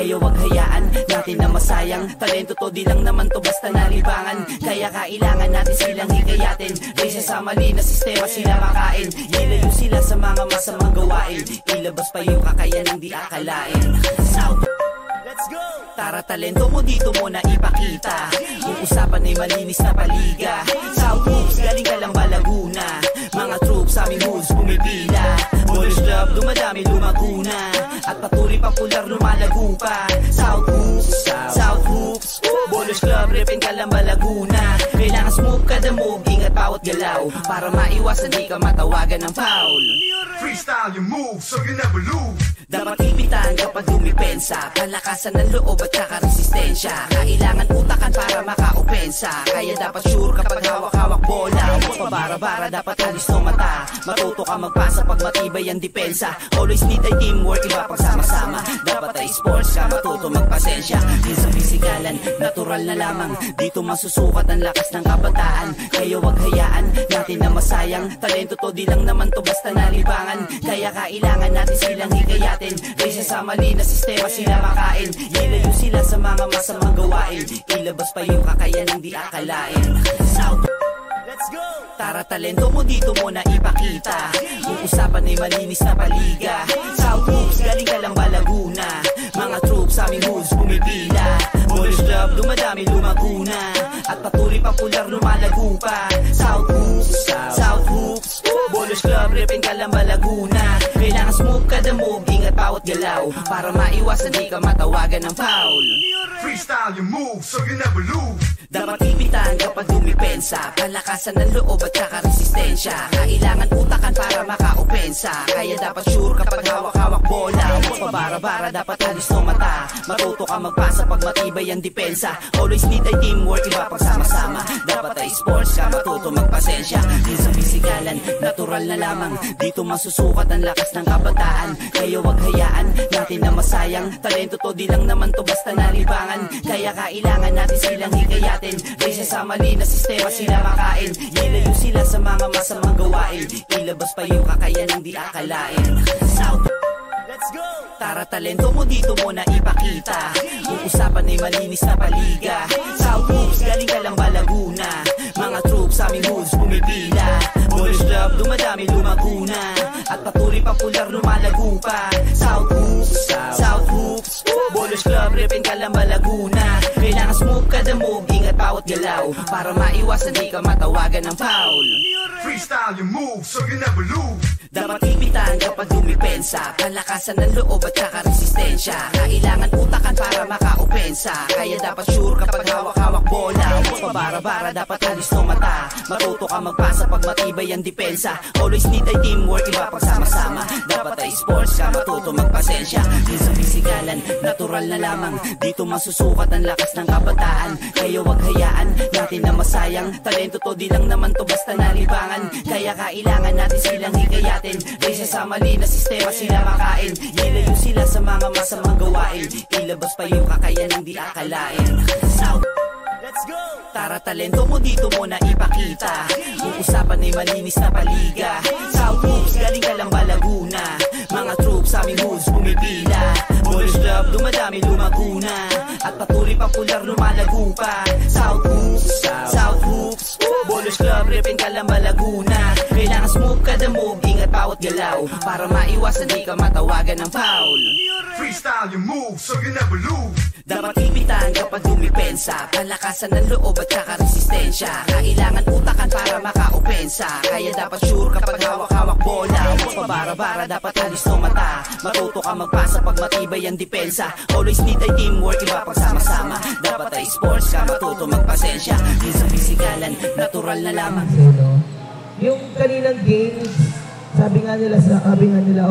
Kaya wag hayaan natin na masayang. Talento to, di lang naman to basta nalibangan. Kaya kailangan natin silang hikayatin. Raysa sa mali na sistema sila makain. Ilayo sila sa mga masamang gawain. Ilabas pa yung kakayanang di akalain. South, let's go! Tara, talento mo dito mo na ipakita. Yung usapan ay malinis na paliga. South moves, galing ka lang ba Laguna? Mga troops sa aming hoods pumipila. Boys club, dumadami lumaguna. At patuloy popular lumalago pa. South hoops, South hoops. Boys club, repin ka lang ba Laguna? Kailangan smooth kada move, ingat bawat galaw. Para maiwasan di ka matawagan ng foul. Freestyle your move so you never lose. Dapat ipitan kapag dumipensa. Palakasan ng loob at saka resistensya. Kailangan utakan para maka-opensa. Kaya dapat sure kapag hawak-hawak bola. Huwag pabara-bara, dapat alis ng mata. Matuto ka magpasa pag matibay ang depensa. Always need ay teamwork, iba pag sama-sama. Dapat ay sports ka, matuto magpasensya. Minsan pisikalan, natural na lamang. Dito masusukat ang lakas ng kabataan. Kaya wag hayaan natin na masayang. Talento to, di lang naman to basta nalibangan. Kaya kailangan natin silang hikayatin. Raysa sa mali na sistema sila makain. Ilayo sila sa mga masamang gawain. Ilabas pa yung kakayanang di akalain. South, let's go! Tara, talento mo dito mo na ipakita. Yung usapan ay malinis na paliga. South moves, galing ka lang ba Laguna? Mga troops sa aming hoods pumipila. Boys club, dumadami lumaguna. At patuloy popular lumalago pa. South hoops, South hoops. Boys club, repin ka lang ba Laguna? Kailangan smooth kada move, ingat bawat galaw. Para maiwasan di ka matawagan ng foul. Freestyle your move so you never lose. Dapat ipitan kapag dumipensa. Palakasan ng loob at saka resistensya. Kailangan utakan para maka-opensa. Kaya dapat sure kapag hawak-hawak bola. Huwag pabara-bara, dapat alis ng mata. Matuto ka magpasa pag matibay ang depensa. Always need ay teamwork, iba pag sama-sama. Dapat ay sports ka, matuto magpasensya. Minsan pisikalan, natural na lamang. Dito masusukat ang lakas ng kabataan. Kaya wag hayaan natin na masayang. Talento to, di lang naman to basta nalibangan. Kaya kailangan natin silang hikayatin. Raysa sa mali na sistema sila makain. Ilayo sila sa mga masamang gawain. Ilabas pa yung kakayanang di akalain. South, let's go! Tara, talento mo dito mo na ipakita. Yung usapan ay malinis na paliga. South moves, galing ka lang ba Laguna? Mga troops sa aming hoods pumipila. Boys club, dumadami lumaguna. At patuloy popular lumalago pa. South hoops, South hoops. Boys club, repin ka lang ba Laguna? Kailangan smooth kada move, ingat bawat galaw. Para maiwasan di ka matawagan ng foul. Freestyle your move so you never lose. Dapat ipitan kapag dumipensa. Palakasan ng loob at saka resistensya. Kailangan utakan para maka-opensa. Kaya dapat sure kapag hawak-hawak bola. Huwag pabara-bara, dapat alis ng mata. Matuto ka magpasa pag matibay ang depensa. Always need ay teamwork, iba pag sama-sama. Dapat ay sports ka, matuto magpasensya. Minsan pisikalan, natural na lamang. Dito masusukat ang lakas ng kabataan. Kaya wag hayaan natin na masayang. Talento to, di lang naman to basta nalibangan. Kaya kailangan natin silang hikayatin. Raysa sa mali na sistema sila makain. Ilayo sila sa mga masamang gawain. Ilabas pa yung kakayanang di akalain. South, let's go! Tara, talento mo dito mo na ipakita. Yung usapan ay malinis na paliga. South moves, galing ka lang ba Laguna? Mga troops sa aming hoods pumipila. Boys club, dumadami lumaguna. At patuloy popular lumalago pa. South hoops, South hoops. Boys club, repin ka lang ba Laguna? Kailangan smooth kada move, ingat bawat galaw. Para maiwasan di ka matawagan ng foul. Freestyle your move so you never lose. Dapat ipitan kapag dumipensa. Palakasan ng loob at saka resistensya. Kailangan utakan para maka-opensa. Kaya dapat sure kapag hawak-hawak bola. Huwag pabara-bara, dapat alis ng mata. Matuto ka magpasa pag matibay ang depensa. Always need ay teamwork, iba pag sama-sama. Dapat ay sports ka, matuto magpasensya. Minsan pisikalan, natural na lamang. Yung kaninang games, sabi nga nila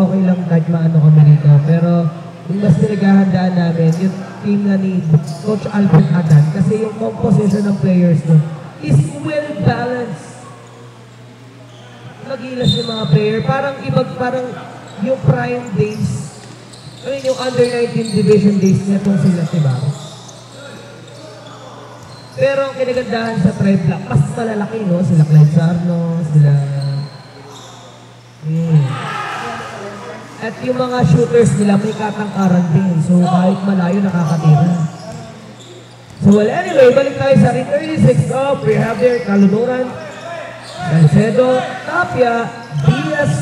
okay lang kahit maano kami rito. Pero yung mas pinaghahandaan namin, yung team na ni Coach Albert Adan, kasi yung composition ng players nun is well balanced. Magilas yung mga player, parang yung prime days, yung under 19 division days niya itong sila, diba? Pero ang kinagandahan sa Tribe Black, mas malalaki, no? Sila Clyde Sarno, sila... At yung mga shooters nila may katangkaran din. So kahit malayo nakakatira. So well anyway, balik tayo sa ring 36 up. We have there Kalunuran, Salcedo, Tapia, Diaz,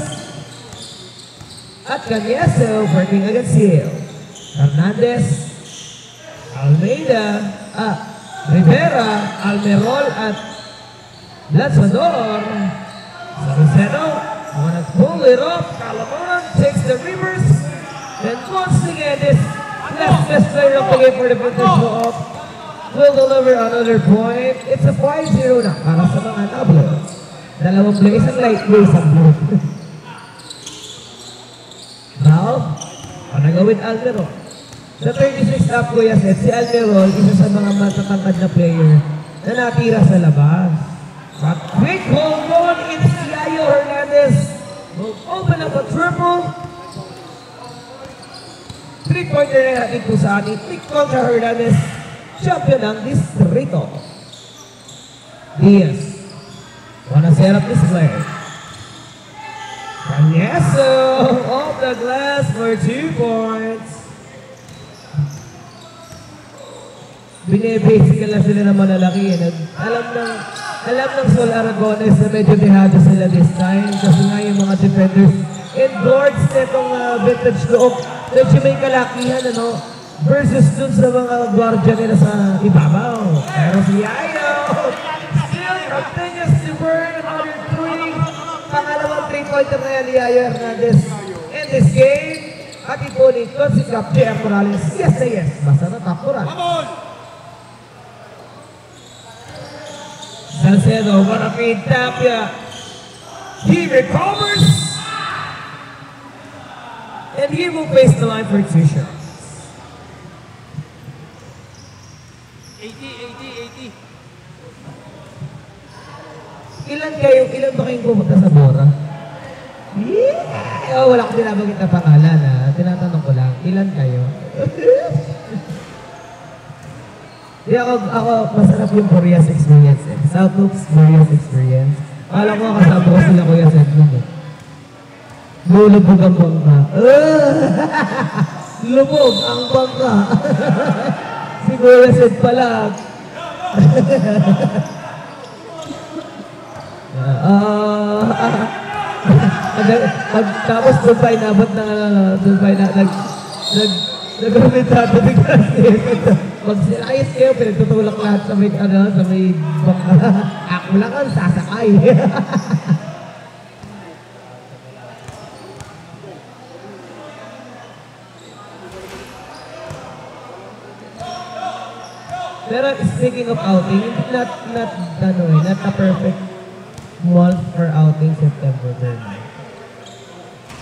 at Canyeso working against Hill. Hernandez, Almeida, Rivera, Almerol, at Lanzador. Salcedo, wanna pull it off. Kalunuran takes the reverse. And once again, this best player of the game for the British off will deliver another point. It's a 5-0 na para sa mga tablo. Dalawang play, isang light play, isang blue. Now, panagawin Almerol. Sa 36 up ko yaset, si Almerol, isa sa mga matatangkad na player na natira sa labas. But quick home run, it's Yayo Hernandez. Will open up a triple. 3-pointer na natin po sa ating Nick Contra Hernandez, champion ng distrito. Diaz. Wanna set up this player. Canyeso off the glass for 2 points. Binibasical na sila ng malalaki. Alam ng Sol Aragones na medyo dehado sila this time. Kasi nga yung mga defenders and guards netong vintage loob. Medyo may kalakihan, ano? Versus dun sa mga guardia nila sa ibabaw. Pero si Yayo still continues to burn another 3. Pangalawang 3-pointer na yan ni Yayo Hernandez in this game. At ipunin ko si Cap J.R. Morales. Yes na yes. Basta natapuran. Salcedo, wanna feed Tapia. He recovers. And he will face the line for 2 shots. 80. Ilan ba kayong pumunta sa Bora? Yeah! Oh, wala ko binabagit na pangalan, ha? Tinatanong ko lang, ilan kayo? Di ako masarap yung Korea's experience, eh. South Loops Korea's experience. Alam ko kasama ko sila Kuya Sedlong, eh. Lulubog ang bangka. Lubog ang bangka. Si Kuya Sed pala. Tapos doon pa inabot ng doon pa nag-rumitado bigla. Mag-ayos kayo, pinagtutulak lahat sa may bangka. Ako lang ang sasakay. Pero speaking of outing, not a perfect month for outing, September 3rd.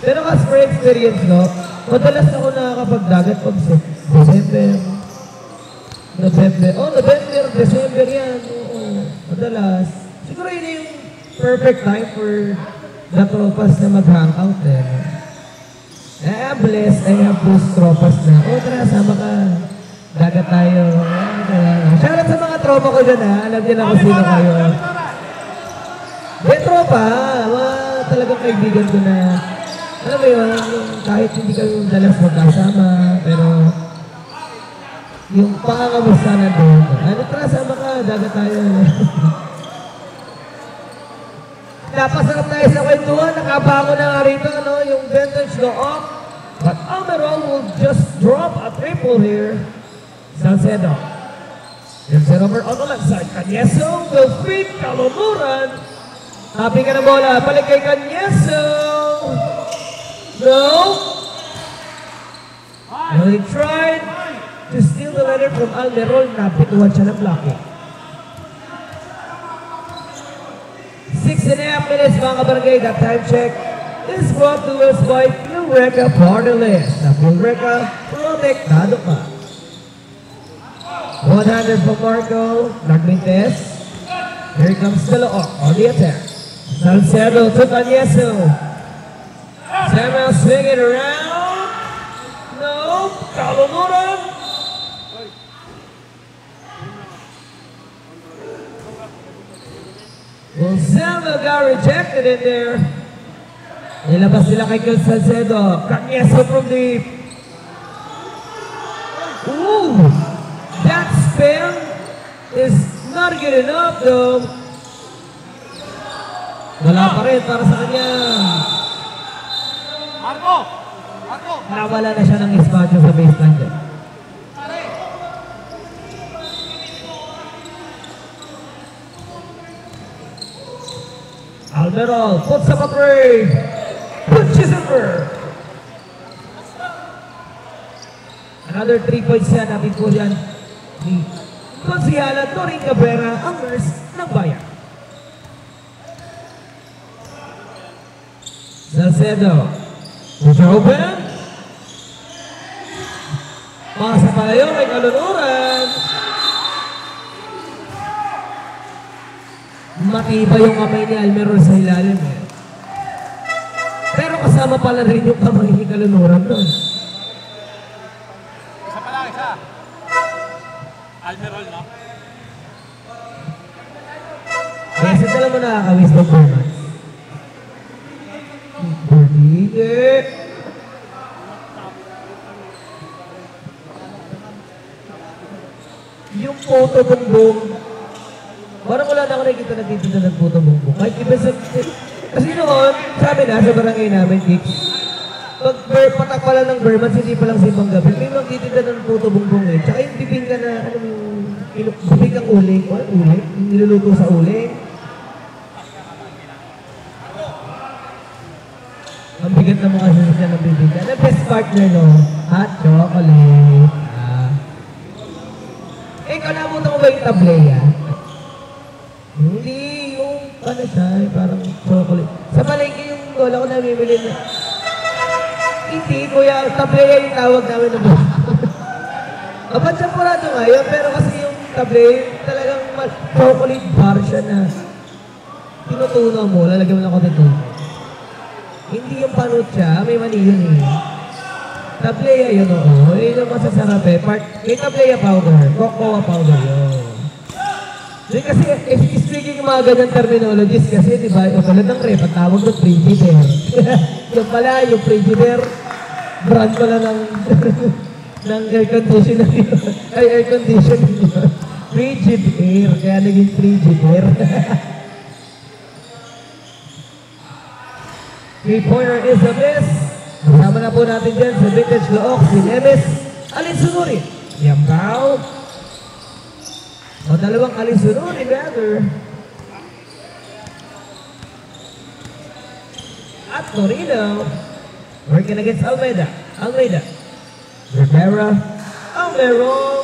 Pero as for experience ko, madalas ako nakakapagdagat pag December, December yan. Oo, madalas. Siguro yun yung perfect time for the tropas na mag-hangout eh. I'm blessed, I have those tropas na, tara, sama ka. Dagat tayo. Shoutout sa mga tropa ko dyan, ha. Alam niyo na kung sino kayo. Tropa, mga talagang kaibigan ko na, alam mo yun, kahit hindi kayo dalas magkasama, pero yung pangangamusta na doon. Tara, sama ka, dagat tayo. Napasarap tayo sa kwentuhan, nakabango na nga rito, yung vintage go up. But Almerol will just drop a triple here. Salcedo. Gives it over on the left side. Canyeso will feed Kalunuran. Happy ka na bola. Balik kay Canyeso. No. Well, he tried to steal the letter from Almerol. Napituhan siya ng blocking. 6.5 minutes mga kabarangay. That time check is brought to us by Philreca Partlist. Sa Philreca, protektado ka. 100 for Marco, Nagmintes. Here comes Calooc on the attack. Salcedo to Canyeso. Samuel swinging around. No, Kalunuran. Well, Samuel got rejected in there. Nilabas nila kay Gil Salcedo. Cañeso from deep. Ooh! That spin is not good enough though. Wala pa rin para sa kanya. Marco! Nawala na siya ng espasyo sa baseline din. Alberol puts up a three. Punches over. Another 3 points yan. Napit po yan ni Konsihala Toring Cabrera, ang nurse ng bayan. Salcedo. Push open. Pasa palayo kay Kalunuran. Matibay yung kamay ni Almerol sa ilalim eh. Pero kasama pala rin yung kamay ni Kalunuran doon. Isa pa lang, isa. Almerol, no? Kaya sa dala mo nakakawis ng performance. Hindi. Yung photo bongbong, parang wala na ako nakikita na dito na nagphoto bongbong. Kahit iba sa... Kasi noon, sabi na sa barangay namin, Kicks, pag patak pala ng Burmans, hindi pa lang simbang gabi, may magtitinda ng photo bongbong eh. Tsaka yung bibingka na, ano yung bibingkang uling, o uling, yung niluluto sa uling. Ang bigat na mukha siya ng bibingka. The best partner, no? Hot chocolate. Ikaw namunta mo ba yung tableya? Hindi, yung ano siya, parang chocolate. Sa palengke yung lola ko namimili na. Hindi, kuya, tableya yung tawag namin na ba? Apat siya purado ngayon, pero kasi yung tableya, talagang chocolate bar siya na tinutunaw mo, lalagyan mo lang ako nito. Hindi yung panot siya, may mani yun eh. Tableya yun, oo. Yun yung masasarap eh. May tableya powder. Cocoa powder yun. Then kasi, speaking ng mga ganyan terminologies kasi, di ba, yung tulad ng rep, ang tawag ng Frigidaire. Yung pala, yung Frigidaire, brand pala ng ng air conditioner yun. Ay, air conditioner yun. Frigidaire. Kaya naging Frigidaire. 3-pointer is the best. Kasama na po natin dyan sa Vintage Look, si Nemes Alinsunuri. Yambaw. O dalawang Alinsunuri, rather. At Torino, working against Almeida. Rivera. Almero.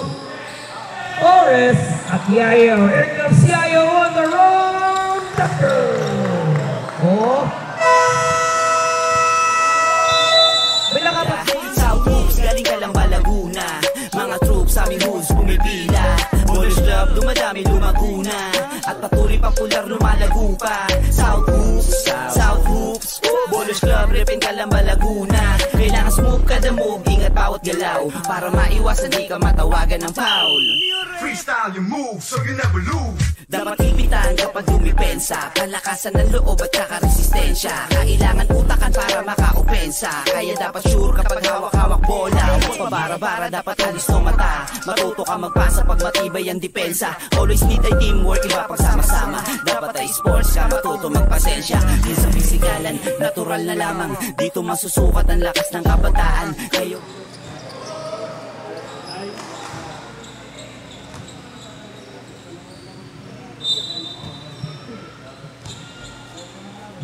Torres. At Yayo. Here comes Yayo on the road. Tucker. Oh. Galing ka lang ba Laguna? Mga troops aming hoods pumipila. Boys Club dumadami lumaguna. At patuloy pang pular lumalago pa. South Hoops Boys Club repin ka lang ba Laguna? Kailangan smooth kada move, ingat bawat galaw para maiwasan di ka matawagan ng foul. Freestyle your move so you never lose. Dapat ipitan kapag dumipensa. Palakasan ng loob at kakaresistensya. Kailangan utakan para makaopensa. Kaya dapat sure kapag hawak-hawak bola. Huwag pabara-bara, dapat alis no mata. Matuto ka magpasa pag matibay ang depensa. Always need ay teamwork, iba pag sama-sama. Dapat ay sports ka, matuto magpasensya. Yun sa pisikalan, natural na lamang. Dito masusukat ang lakas ng kabataan. Kayo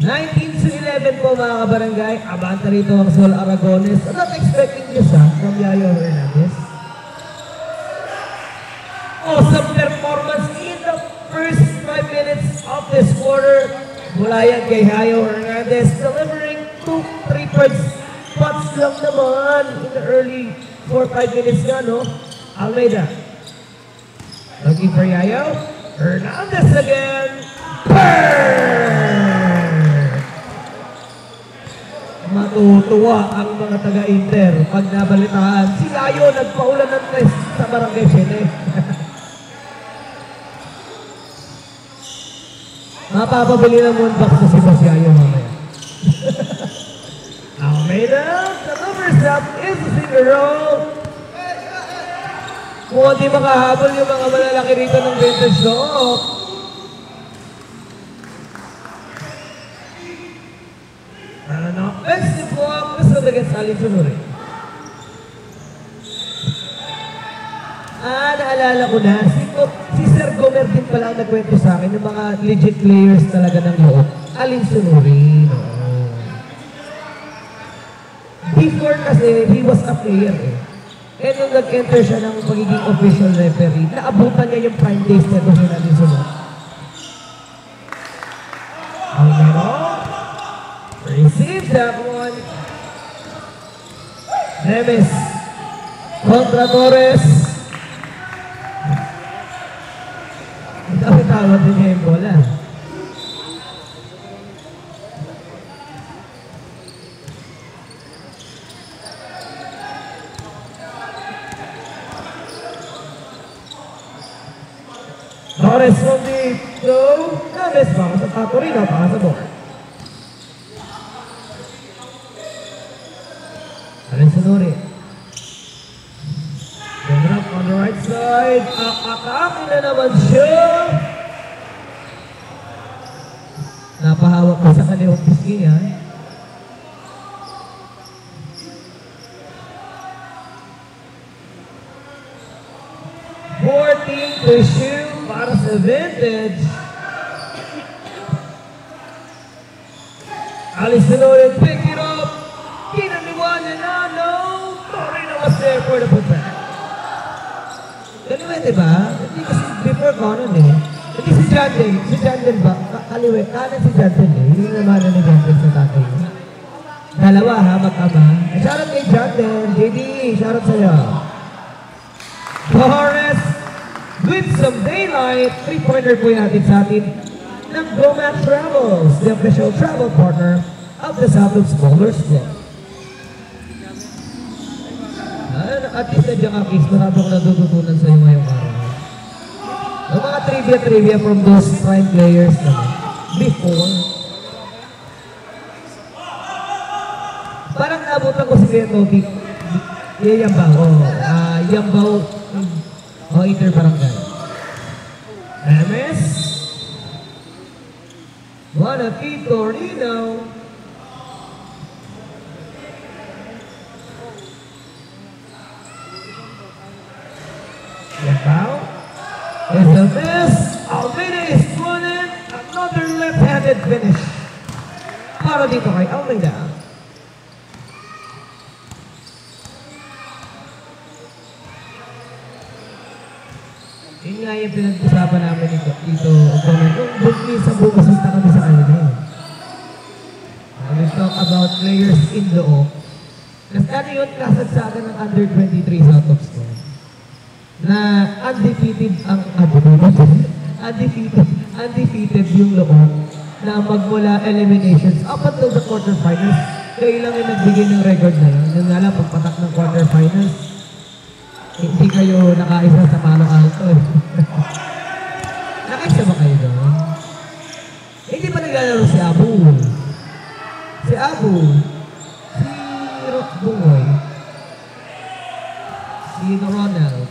19-11 po mga kabarangay. Abanta rito ang Sol Aragones. I'm not expecting this from Yayo Hernandez. Awesome performance in the first 5 minutes of this quarter. Mula yan kay Yayo Hernandez, delivering 2-3 spots lang naman in the early 4-5 minutes nga, no? Almeida. Looking for Yayo. Hernandez again. Burn! Matutuwa ang mga taga-Inter pag nabalitaan. Si Yayo nagpaulan ng test sa Barangay Sene. Mapapabili ng moonbox na si Boss Yayo mamaya. Almeida, the number up is a finger roll. Kung hindi makahabol yung mga malalaki rito ng vintage lock. Ano? Best ni po ang gusto against Alin Sunuri. Naalala ko na, si Sir Gomer din pala ang nagkwento sa akin, yung mga legit players talaga ng loob. Alin Sunuri, no? Before kasi, he was a player eh. And nung nag-enter siya ng pagiging official referee, naabutan niya yung prime days na ito sila din sunod. Almero. Receive that one. Nemes. Contra Torres. Tawag din niya yung bola. Torres from the throw. Nemes para sa Tatorino, para sa bola. Alin Sunuri. The drop on the right side. Atake na naman siya. Napahawak ko sa kanilang pisngi niya. To shoot para sa vintage. Alice Sunuri pick it up. Kinaniwan niya na, no. Torino was there for the protect. Ganun diba? Hindi kasi before ko nun eh. Hindi si Jandel. Si Jandel ba? Kaliwe. Kanan si Jandel eh. Hindi naman na ni Jandel sa tatay. Dalawa ha, mag-ama. Shoutout kay Jandel. JD, shoutout sa'yo. Torres. With some daylight, 3-pointer po natin sa atin ng Gomat Travels, the official travel partner of the South of Scholars Club. At least na dyan Akis, marami ko natututunan sa iyo ngayong araw. Ang mga trivia from those prime players naman. Before. Parang nabutan ko si Kuya Toki. Yambaw. Interbarangay. Nemes. Juanaki Torino. Yambaw. It's a miss. Almeida is running. Another left-handed finish. Para dito kay Almeida. Yun nga yung pinag-usapan namin dito. Nung minsan bumasita kami sa kanila. We talk about players in loob. Kasi ano yun, kasagsagan ng under 23 out of score. Na undefeated ang undefeated yung loob na magmula eliminations up until the quarterfinals. Kayo lang yung nagbigay ng record na yun. Nung nga lang, pagpatak ng quarterfinals, hindi kayo nakaisa sa Palo Alto eh. Nakaisa ba kayo doon? Hindi pa naglalaro si Abu. Si Bungoy. Si Ronald.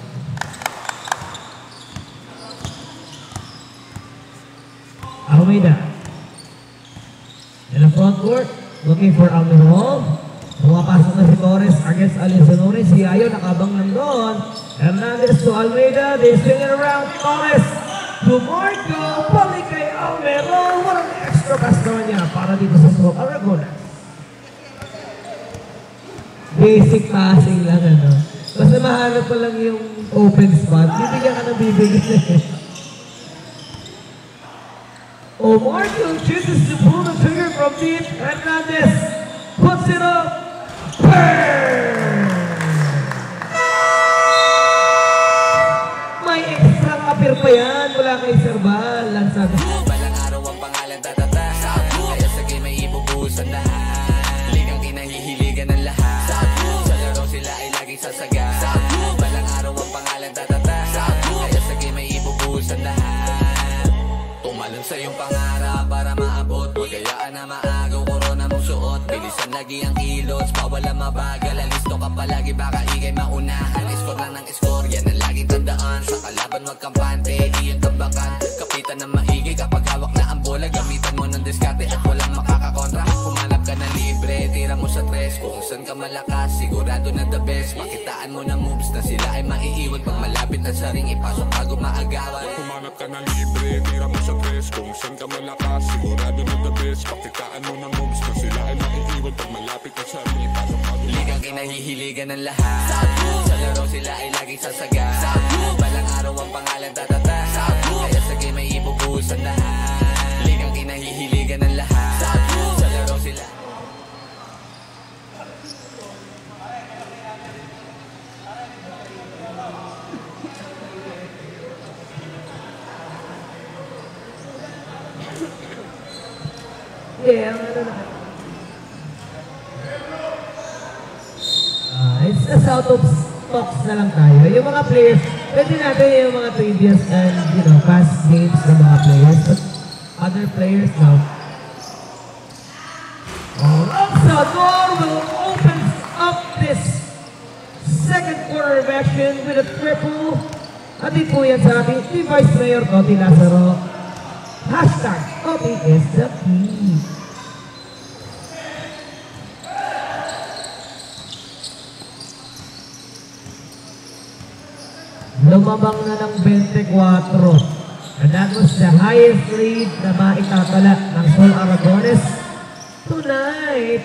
Almeida. In the front court, looking for Almeida. Pumapasok na si Torres against Alin Sunuri. Si Ayo nakabang lang doon. Hernandez to Almeida. They swing it around. Torres to Marco. Balik kay Almeida. Walang extra pass naman niya para dito sa Smoke Aragonas. Basic passing lang ano. Basta mahanap ko lang yung open spot. Bibigyan ka ng bibigyan. Oh, Marco chooses to pull the trigger from deep. Hernandez puts it up. May extra kapir pa yan mula kay Serbal. Lansado. Balang araw ang pangalan tatata. Kaya sa game ay ibubuhusan lahat. Ligang kinahihiligan ng lahat. Sa laro sila ay laging sasaga. Balang araw ang pangalan tatata. Kaya sa game ay ibubuhusan lahat. Tumalon sa iyong pangarap para maabot. Huwag kayaan na maagaw korona mong suot. Bilisan lagi ang kilos, bawal ang mabagal. Alisto ka palagi, baka ikay maunahan. Score lang ng score, yan ang laging tandaan. Sa kalaban wag kampante, iyon tabakan. Kapitan ng maigi kapag hawak na ang bola. Gamitan mo ng diskarte at walang makakakontra. Humanap ka ng libre, tira mo sa tres. Kung saan ka malakas, sigurado na the best. Makitaan mo ng moves na sila ay maiiwan. Pag malapit na sa ring, ipasok bago maagawan. Humanap ka ng libre, tira mo sa tres. Kung saan ka malakas, sigurado na the best. Pakitaan mo ng moves na sila ay maiiwan. Pag malapit na sa ring, ipasok bago Ligang kinahihiligan ng lahat. Sa laro sila ay laging sasagat. Balang araw ang pangalan tatata. Kaya sa game ay ibubuhos ang lahat. Ligang kinahihiligan ng lahat. Sa laro sila. Yeah, it's just out of stocks na lang tayo. Yung mga players, pwede natin yung mga previous and, you know, past games ng mga players. But other players now. Salvador will open up this second quarter of action with a triple. At di po yan sa ating Vice Mayor Toti Lazaro. Hashtag Toti is the key. Lumabang na ng 24. And that was the highest lead na maitatala ng Sol Aragones tonight.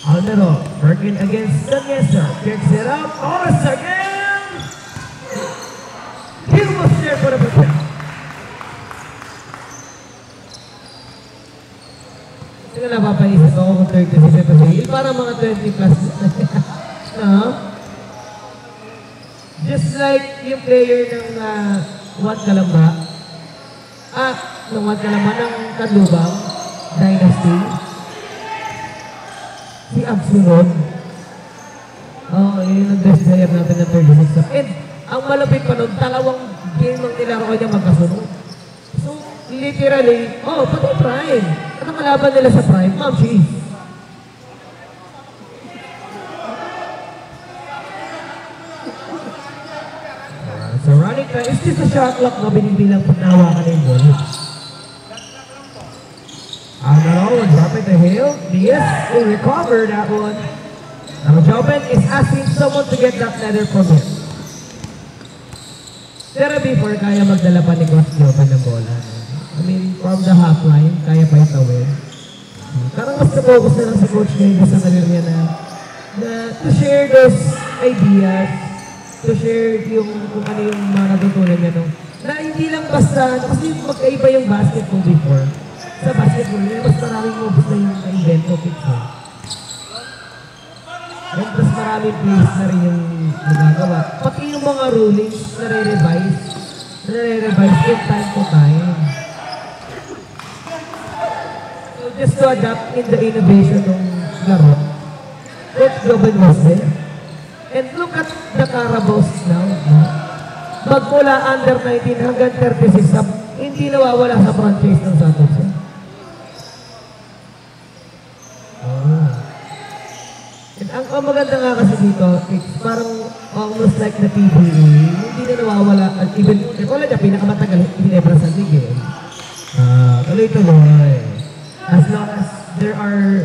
Almero working against Daniesa. Kicks it up. Oras again. He was there for the protect. Sige na, papaisip ako kung 36 ito. Parang mga 20 plus. No? Just like yung player ng Wat Kalamba, ng Wat Kalamba ng Kadlubang Dynasty, si Absunod. Yun ang best player natin ng 36. And ang malapit pa nun, dalawang game ang nilaro niya magkasunod. So, literally, pati Prime. At ang kalaban nila sa Prime, Ma'am Cheese. So running time, is this a shot clock na binibilang pag nahawakan yung ball? Alvaro will drop it to Hale. Diaz will recover that one. Now Joben is asking someone to get that letter from him. Pero before, kaya magdala pa ni Coach Joben ng bola. I mean, from the half line, kaya pa itawin. Parang mas na-focus na lang si Coach ngayon sa karir niya na to share those ideas, to share yung kung ano yung mga natutunan niya no. Na hindi lang basta, kasi magkaiba yung basketball before. Sa basketball, mas maraming moves na yung na-invent mo picture. And mas maraming plays na rin yung nagagawa. Pati yung mga rulings nare-revise from time to time. So just to adapt in the innovation ng laro, Coach Joben was there. And look at the Carabaos now. Magmula under 19 hanggang 36, hindi nawawala sa franchise ng Santos. And ang maganda nga kasi dito, it's parang almost like na PBA, hindi na nawawala. Even, wala niya, pinakamatagal, Ginebra San Miguel. Tuloy-tuloy. As long as there are,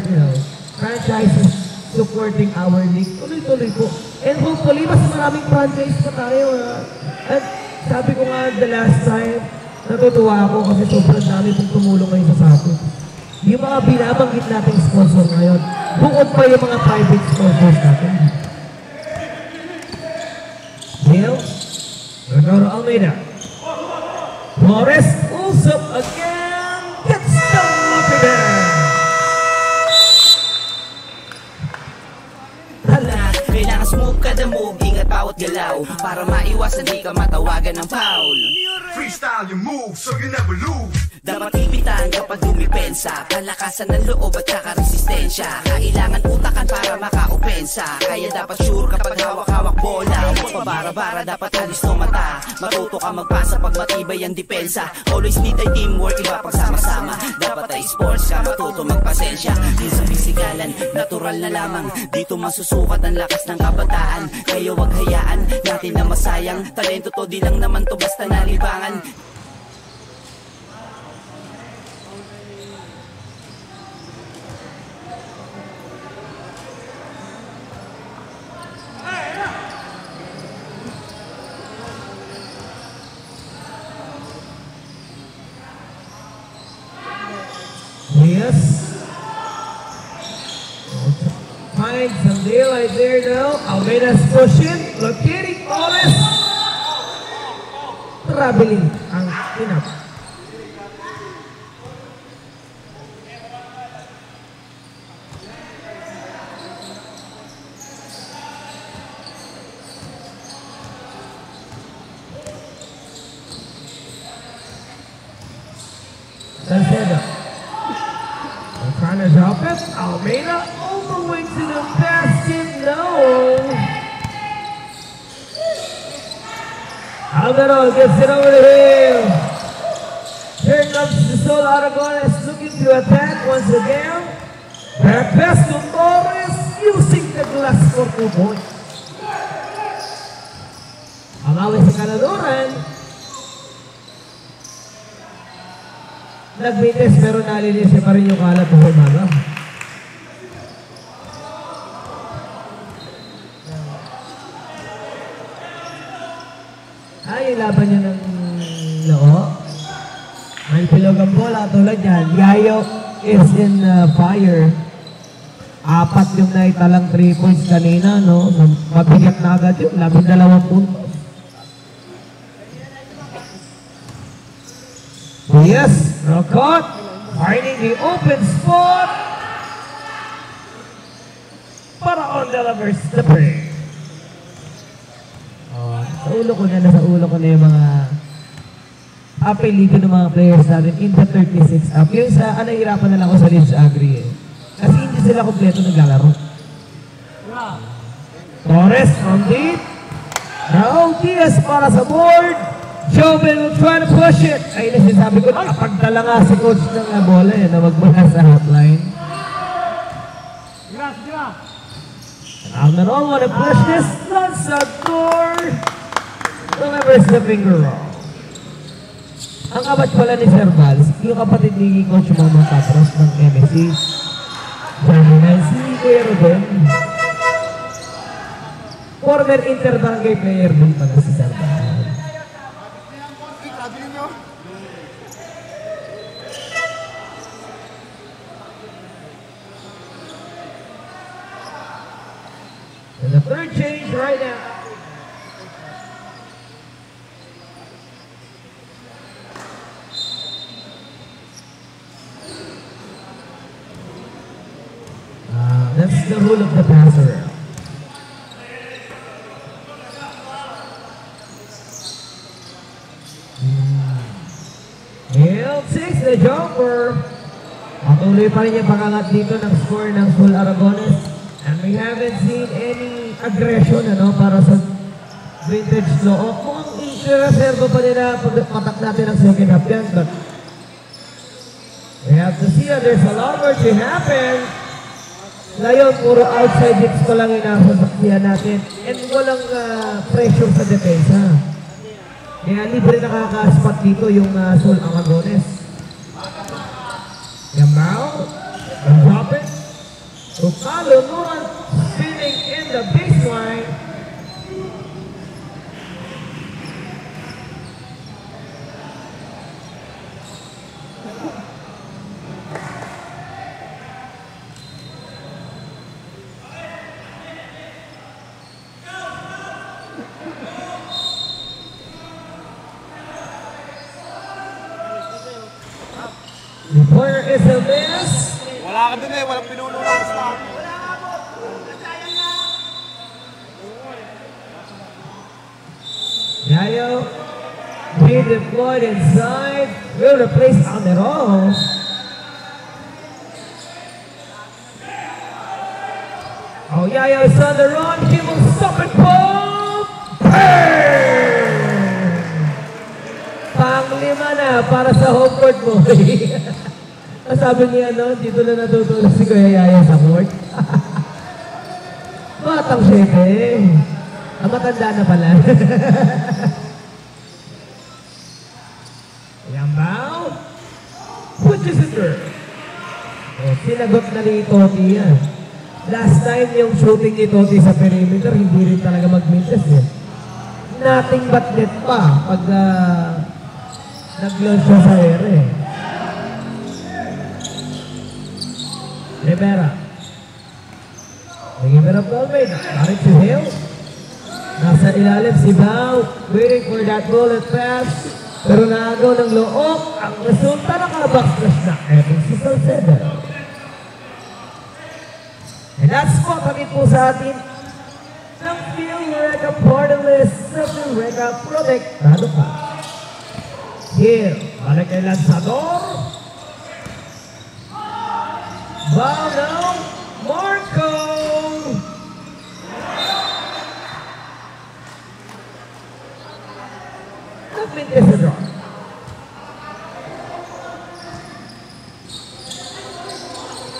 franchises supporting our league, tuloy-tuloy po. And hopefully, mas maraming franchise pa tayo. At sabi ko nga, the last time, natutuwa ako kasi sobrang dami pong tumulong ngayon sa atin. Yung mga binabanggit nating sponsor ngayon, bukod pa yung mga private sponsors natin. Neil, Rodoro Almeida. Flores pulls up again, gets the lucky there. Kailangan smooth kada move, ingat bawat galaw para maiwasan di ka matawagan ng foul. Freestyle your move so you never lose. Dapat ipitan kapag dumipensa, kalakasan ng loob at saka resistensya. Kailangan utakan para maka-opensa, kaya dapat sure kapag hawak-hawak bola. Huwag pabara-bara, dapat alis no mata. Matuto ka magpasa pag matibay ang depensa. Always need ay teamwork, iba pag sama-sama. Dapat ay sports ka, matuto magpasensya. Yung sa pisikalan, natural na lamang. Dito masusukat ang lakas ng kabataan. Kaya wag hayaan natin na masayang. Talento to, di lang naman to basta nalibangan. Yes. Find some daylight there now. Almeida's pushing. Locating Torres. Traveling ang tinap. Salcedo. Trying to drop it. Almeida overweights in the basket. No. Alvaro gets it over the hill. Here comes the Sol Aragones looking to attack once again. Back pass to Torres using the glass for 2 points. Ang awit sa kalaluran. Nagbitis pero nalinis siya pa rin yung kalat sa umaga. Ay, laban niya ng loo. May pilog ang bola tulad yan. Yayo is in fire. 4 yung naitalang 3 points kanina, no? Mabigat na agad yun. 12 puntos. Yes, Rocot finding the open spot para on delivers the break. Sa ulo ko na, nasa ulo ko na yung mga apelido ng mga players natin in the 36 up. Yung sa, nahihirapan na lang ako sa Leeds Agri eh. Kasi hindi sila kompleto naglalaro. Torres on deep. Raul Diaz para sa board. Joven will try to push it. Ay, nasisabi ko, nakapagdala nga si coach ng bola eh, na magmula sa hotline. Almeron want to push this. Lanzador delivers the finger roll. Ang kabat pala ni Sir Vals, yung kapatid ni Coach Momo Patros ng MSC. Diyan si Kuya Ruben. Former interbarangay player din pala si Sir Vals. And the third change right now. That's the rule of the passer. Hill takes the jumper. Patuloy pa rin yung pangangat dito ng score ng Sol Aragones. And we haven't seen any aggression para sa vintage law. Mukhang i-reserve pa nila patak natin ang second half yan. But we have to see that there's a lot more to happen. Ngayon, puro outside hits ko lang inasasaktihan natin. And walang pressure sa depensa. Kaya libre nakaka-spot dito yung Sol Aragones. Yamao, drop it. Tocalo Nuran spinning in the baseline. The player is a miss. Wala ka dun eh, walang pinuno na basta. Yayo Be deployed inside. Will replace Almiron. Oh, Yaya is on the run. He will stop and pull. Pang-5 na para sa home court mo. Sabi niya, no, dito na natutulog si Kuya Yaya sa court. Batang 7. Matanda na pala. Yambaw. Which is it, sir? Oh, sinagot na ni Toti yan. Last time yung shooting ni Toti sa perimeter, hindi rin talaga mag-mintes eh. Nothing but net pa pag nag-launch siya sa ere. Rivera. Rivera Palmade. Tarik si Hill. Nasa ilalim si Bao. Waiting for that bullet pass. Pero naagaw ng loob. Ang resulta naka-backslash na Evan si Salcedo. And that's what kami po sa atin ng Phil Reka Portales sa Phil Reka Protektado pa. Here, balik kay Lanzador. Wow now, Marco! Nagmintis sa draw.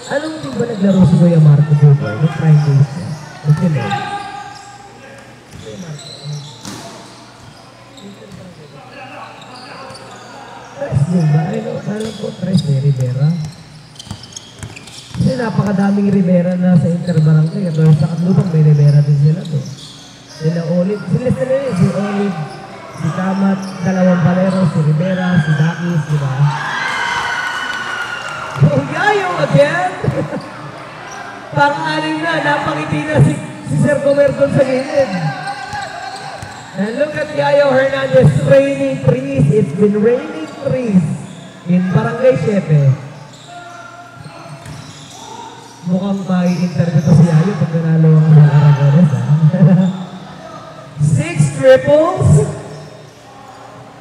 Anong team ba naglaro si Kuya Marco dito? Nung prime days niya? Nagkilig? Kuya Marco. Tres din ba? Alam ko, Tres de Rivera. Kasi napakadaming Rivera na sa Interbarangay. At sa Katlupang may Rivera din sila to. Sila Olive. Sila rin. Si Olive, si Tamat, dalawang Valero, si Rivera, si Dakis, di ba? Oh, Yayo again! Pang-anim na, napangiti na si Sir Gomerdon sa gilid. And look at Yayo Hernandez raining trees. It's been raining trees in Barangay Siepe. Mukhang mai-interview to si Yayo pag nanalo ang mga Aragones. 6 triples.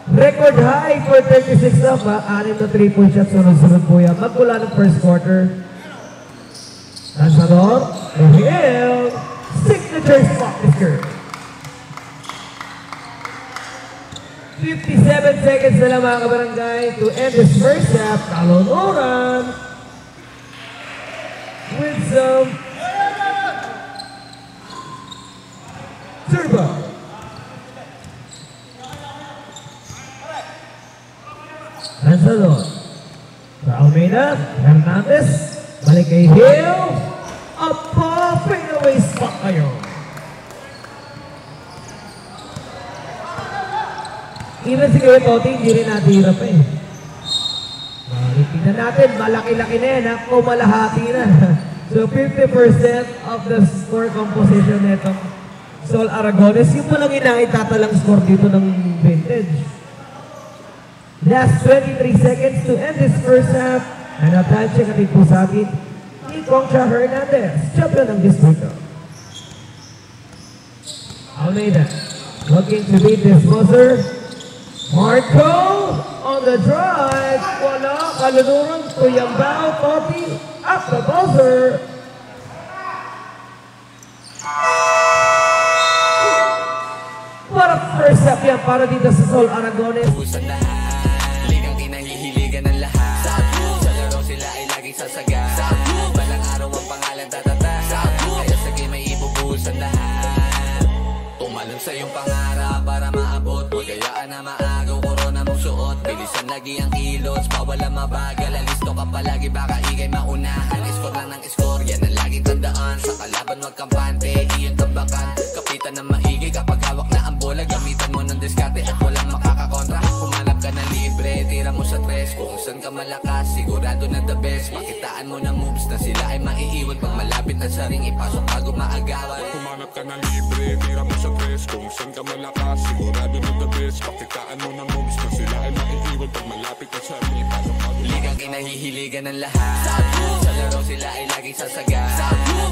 Record high for 36 up. 6 na 3-point shots. Sunod-sunod po yan. Magmula ng first quarter. Lanzador. Hill. Signature spot is good. 57 seconds na lang mga kabarangay to end this first half. Talonoran. With some turbo. Lanzador. Sa Almeida. Hernandez. Balik kay Hill. Apa, fadeaway spot kayo. Even si Kuya Toti, hindi rin natira pa eh. Tingnan natin, malaki-laki na yan. Ako, malahati na. So, 50% of the score composition netong Sol Aragones. Yung palang inaitatalang score dito ng vintage. Last 23 seconds to end this first half. And at time check natin po sa atin ni Concha Hernandez, champion ng distrito. Almeida, looking to beat this buzzer. Marco on the drive. Wala, kalunurong Tuyambao, Toti at the buzzer. Para first half yan para dito sa Sol Aragones. Ligang kinahihiligan ng lahat. Sa laro sila ay laging sasaga. Balang araw ang pangalan tatata. Kaya sa game ay ibubuhusan lahat. Tumalong sa iyong pangarap para maabot. Magayaan na maagaw, korona mong suot. Bilisan lagi ang kilos, bawal ang mabagal. Alisto ka palagi, baka ikay maunahan. Score lang ng score, yan ang laging tandaan. Sa kalaban wag kampante, iyon tabakan. Kapitan ng maigi kapag hawak na ang bola. Gamitan mo ng diskarte at walang makakakontra. Humanap ka ng libre, tira mo sa tres. Kung saan ka malakas, sigurado na the best. Makitaan mo ng moves na sila ay maiiwan. Pag malapit na sa ring, ipasok bago maagawan. Humanap ka ng libre, tira mo sa tres. Kung saan ka malakas, sigurado na the best. Pakitaan mo ng moves na sila ay maiiwan. Pag malapit na sa ring, ipasok bago ligang kinahihiligan ng lahat. Sa laro sila ay laging sasaga.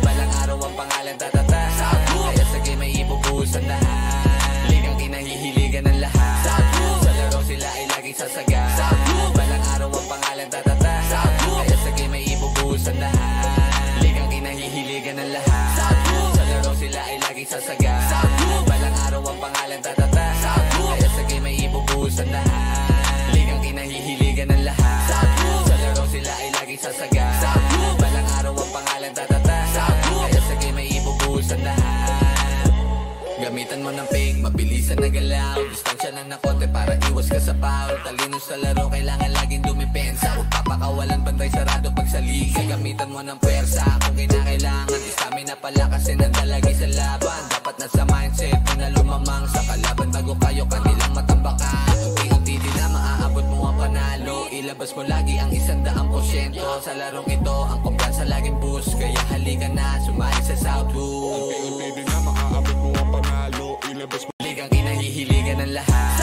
Balang araw ang pangalan tatata. Kaya sa game ay ibubuhusan lahat. Ligang kinahihiligan ng lahat. Sa laro sasaga. Balang araw ang pangalan tatata. Kaya sa game ay ibubuhos ang lahat. Gamitan mo ng fake, mabilisan na galaw. Distansya lang na konti para iwas ka sa foul. Talino sa laro, kailangan laging dumipensa. Huwag papakawalan, bantay sarado pag sa liga. Gamitan mo ng pwersa kung kinakailangan. Stamina pala kasi nandalagi sa laban. Dapat nasa mindset mo na lumamang sa kalaban bago kayo kanilang matambakan. Unti-unti din na maaabot mo ang panalo. Ilabas mo lagi ang 100%. Sa larong ito, ang kumpiyansa laging boost. Kaya halika na, sumali sa Southwood. Unti-unti din na maaabot mo ang panalo. Ilabas mo Ligang kinahihiligan ng lahat.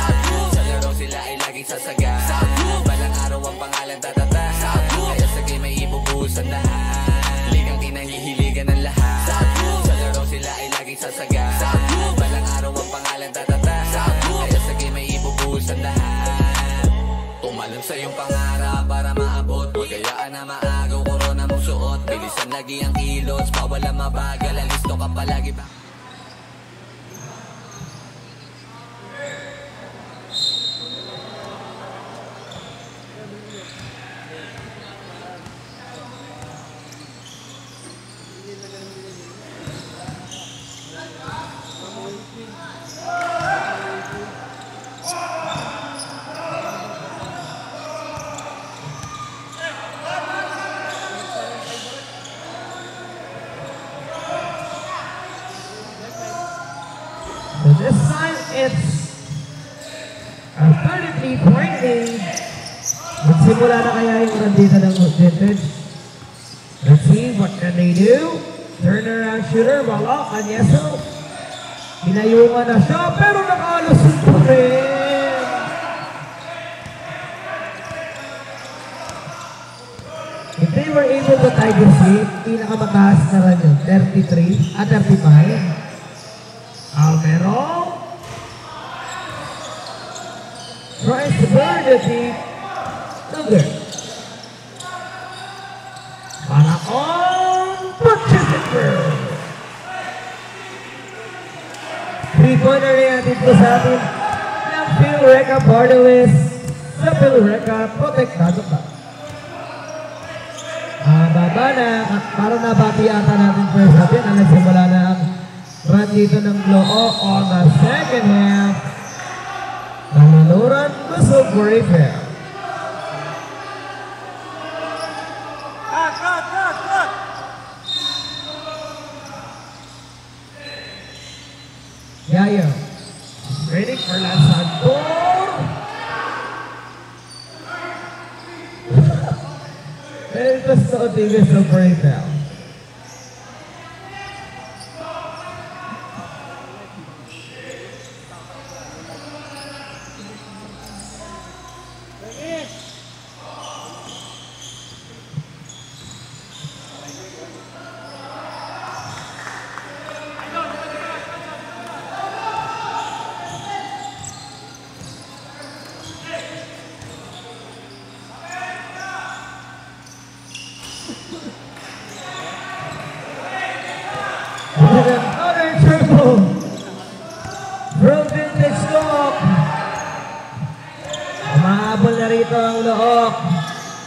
Sa laro sila ay laging sasaga. Balang araw ang pangalan tatata. Kaya sa game ay ibubuhos ang lahat. Ligang kinahihiligan ng lahat. Sa laro sila ay laging sasaga. Balang araw ang pangalan tatata. Kaya sa game ay ibubuhos ang lahat. Tumalon sa iyong pangarap para maabot. Huwag kayaan na maagaw, korona mong suot. Bilisan lagi ang kilos, bawal ang mabagal. Alisto ka palagi ba? So this time it's a 33-point lead. Magsimula na kaya yung randita ng vintage. Let's see what can they do. Turnaround shooter, wala, Kanyeso. Pinayungan na siya, pero nakalusot pa rin. If they were able to tie this game, pinakamataas na rin yun, 33 at 35. Alvaro tries to burn the deep. Sugar. Para on participant. 3-pointer na natin po sa atin ng Phil Reca Bardelis. Sa Phil Reca, protektado pa. Baba na, para nabati ata natin first half yan. Nagsimula na ang run dito ng Loo on the second half. Namaluran, whistle for repair. Cut! Yayo. Ready for Lanzador. And the starting whistle for repair. Another triple from Vintage Stock. Umahabol na rito ang Look.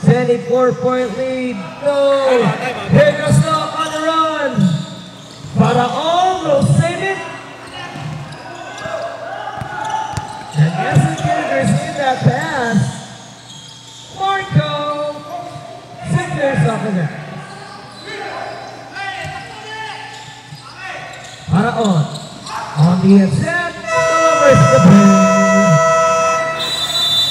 24-point lead. No! Here goes Stock on the run. Para almost save it. And Essen Kilgers in that pass. Marco Sinclair's off of that. Para on the set, covers the play.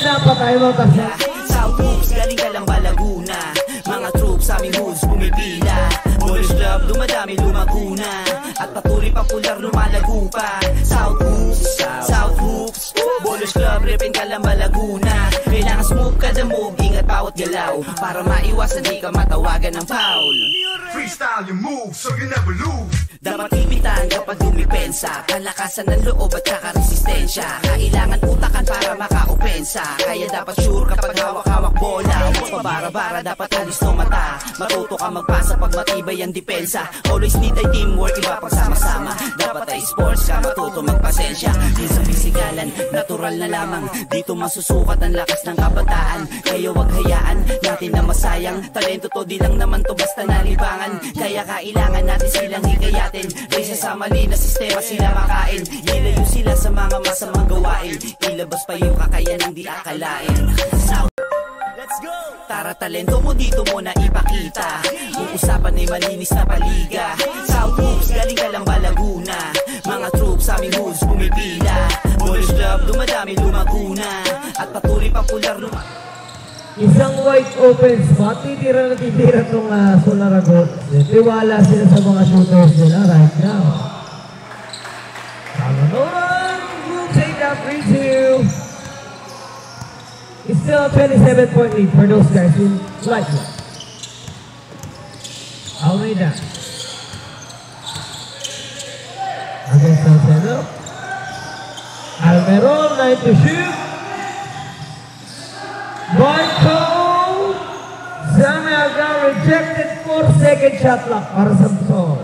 Dapat tayo magkasya. South Hoops, galing ka lang ba Laguna? Mga troops sa aming hoods pumipila. Boys Club, dumadami lumaguna. At patuloy popular lumalago pa. South Hoops, Boys Club, ripin ka lang ba Laguna? Kailangan smooth ka the move, ingat bawat galaw. Para maiwasan di ka matawagan ng foul. Freestyle your move so you never lose. Dapat ipitan kapag dumipensa. Palakasan ng loob at saka resistensya. Kailangan utakan para maka-opensa. Kaya dapat sure kapag hawak-hawak bola. Huwag pabara-bara, dapat alis no mata. Matuto ka magpasa pag matibay ang depensa. Always need ay teamwork, iba pag sama-sama. Dapat ay sports ka, matuto magpasensya. Di sa pisikalan, natural na lamang. Dito masusukat ang lakas ng kabataan. Kaya wag hayaan hayaan natin na masayang. Talento to, di lang naman to basta nalibangan. Kaya kailangan natin silang hikayatin. Kaysa sa mali na sistema sila makain. Ilayo sila sa mga masamang gawain. Ilabas pa yung kakayanang di akalain. Let's go! Tara, talento mo dito mo na ipakita. Kung usapan ay malinis na paliga. South Hoops, galing ka lang ba Laguna? Mga troops sa aming hoods pumipila. Boys club, dumadami lumaguna. At patuloy popular Isang wide open spot, titira na titira itong Solaragot. Tiwala sila sa mga shooters nila right now. Salvadoran will take that 3-2. It's still a 27-point lead for those guys who like it. Almeida. Against Salcedo. Almerol, 9 to shoot. Marco Zanaga rejected 4-second shot clock para sa Sol.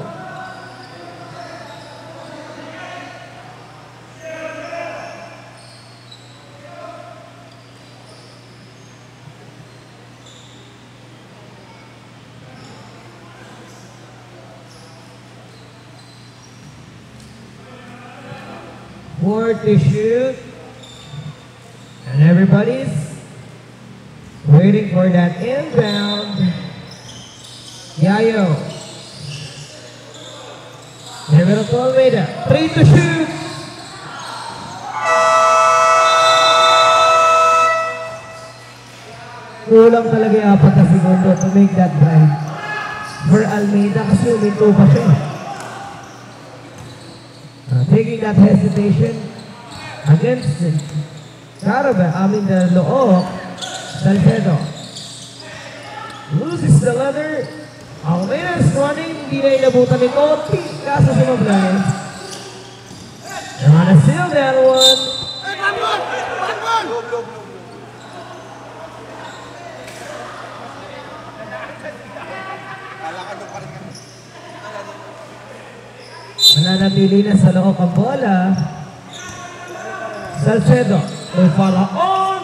Four to shoot, and everybody's waiting for that inbound. Yayo. Never to Almeida. 3 to shoot. Kulang talaga yung 4 na segundo to make that drive. For Almeida kasi uminto pa siya. Taking that hesitation against the Look. Salcedo loses the leather. Almeida is running. Hindi na inabutan ni Conti. Kaso sumablay. They're gonna steal that one. Mananatili na sa loob ang bola. Salcedo will follow on.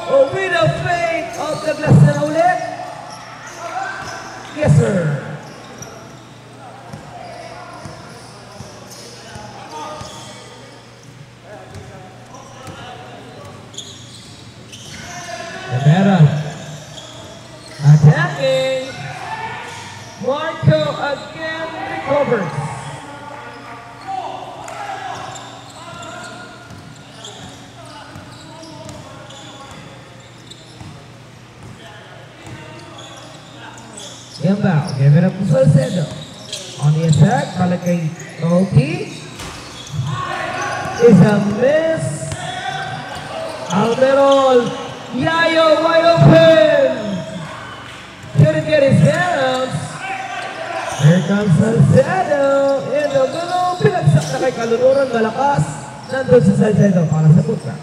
Oh, with a fake of the glass na ulit. Yes, sir. Rivera attacking. Marco again recovers. Gambao, give it up to Salcedo. On the attack, Palagay Oti. Is a miss. Almerol. Yayo wide open. Couldn't get his hands. Here comes Salcedo. In the middle. Pinagsak na kay Kalunuran. Malakas. Nandun sa Salcedo para sa putra.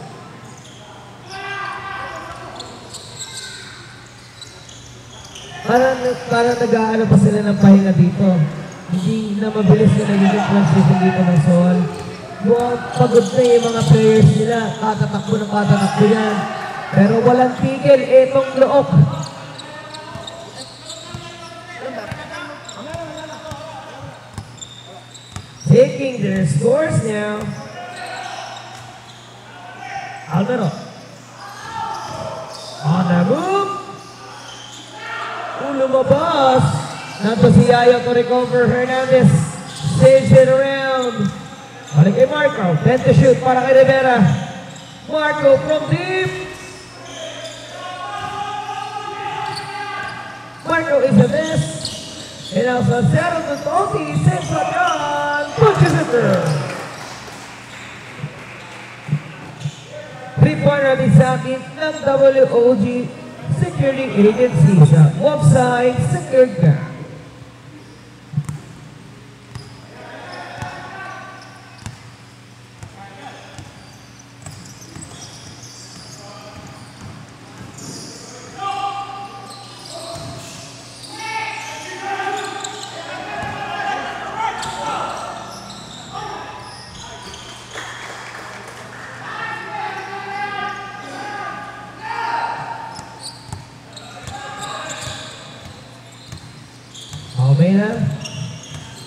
Parang nag-aano pa sila ng pahinga dito. Hindi na mabilis na nagiging transition dito ng Sol. Mukhang pagod na yung mga players nila. Katatakbo ng katatakbo yan. Pero walang tigil itong Look. Taking their scores now. Alvaro. On the move. Lumabas. Nanto si Yayo to recover. Hernandez saves it around. Balik kay Marco. 10 to shoot para kay Rivera. Marco from deep. Marco is a miss. And now Salcedo to Toti. Saves it on. Punches it through. 3-pointer din sa akin ng WOG Security Agency sa website secured ka. na.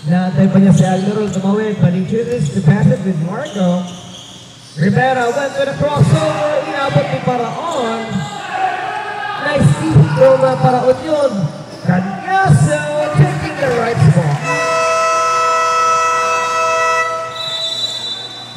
Naantay pa niya si Almirol tumawid. Balichulis to pass it with Marco. Rivera went to the crossover. Inabot ni Paraon. Nice easy goal na Paraon yun. Canyaso taking the right spot.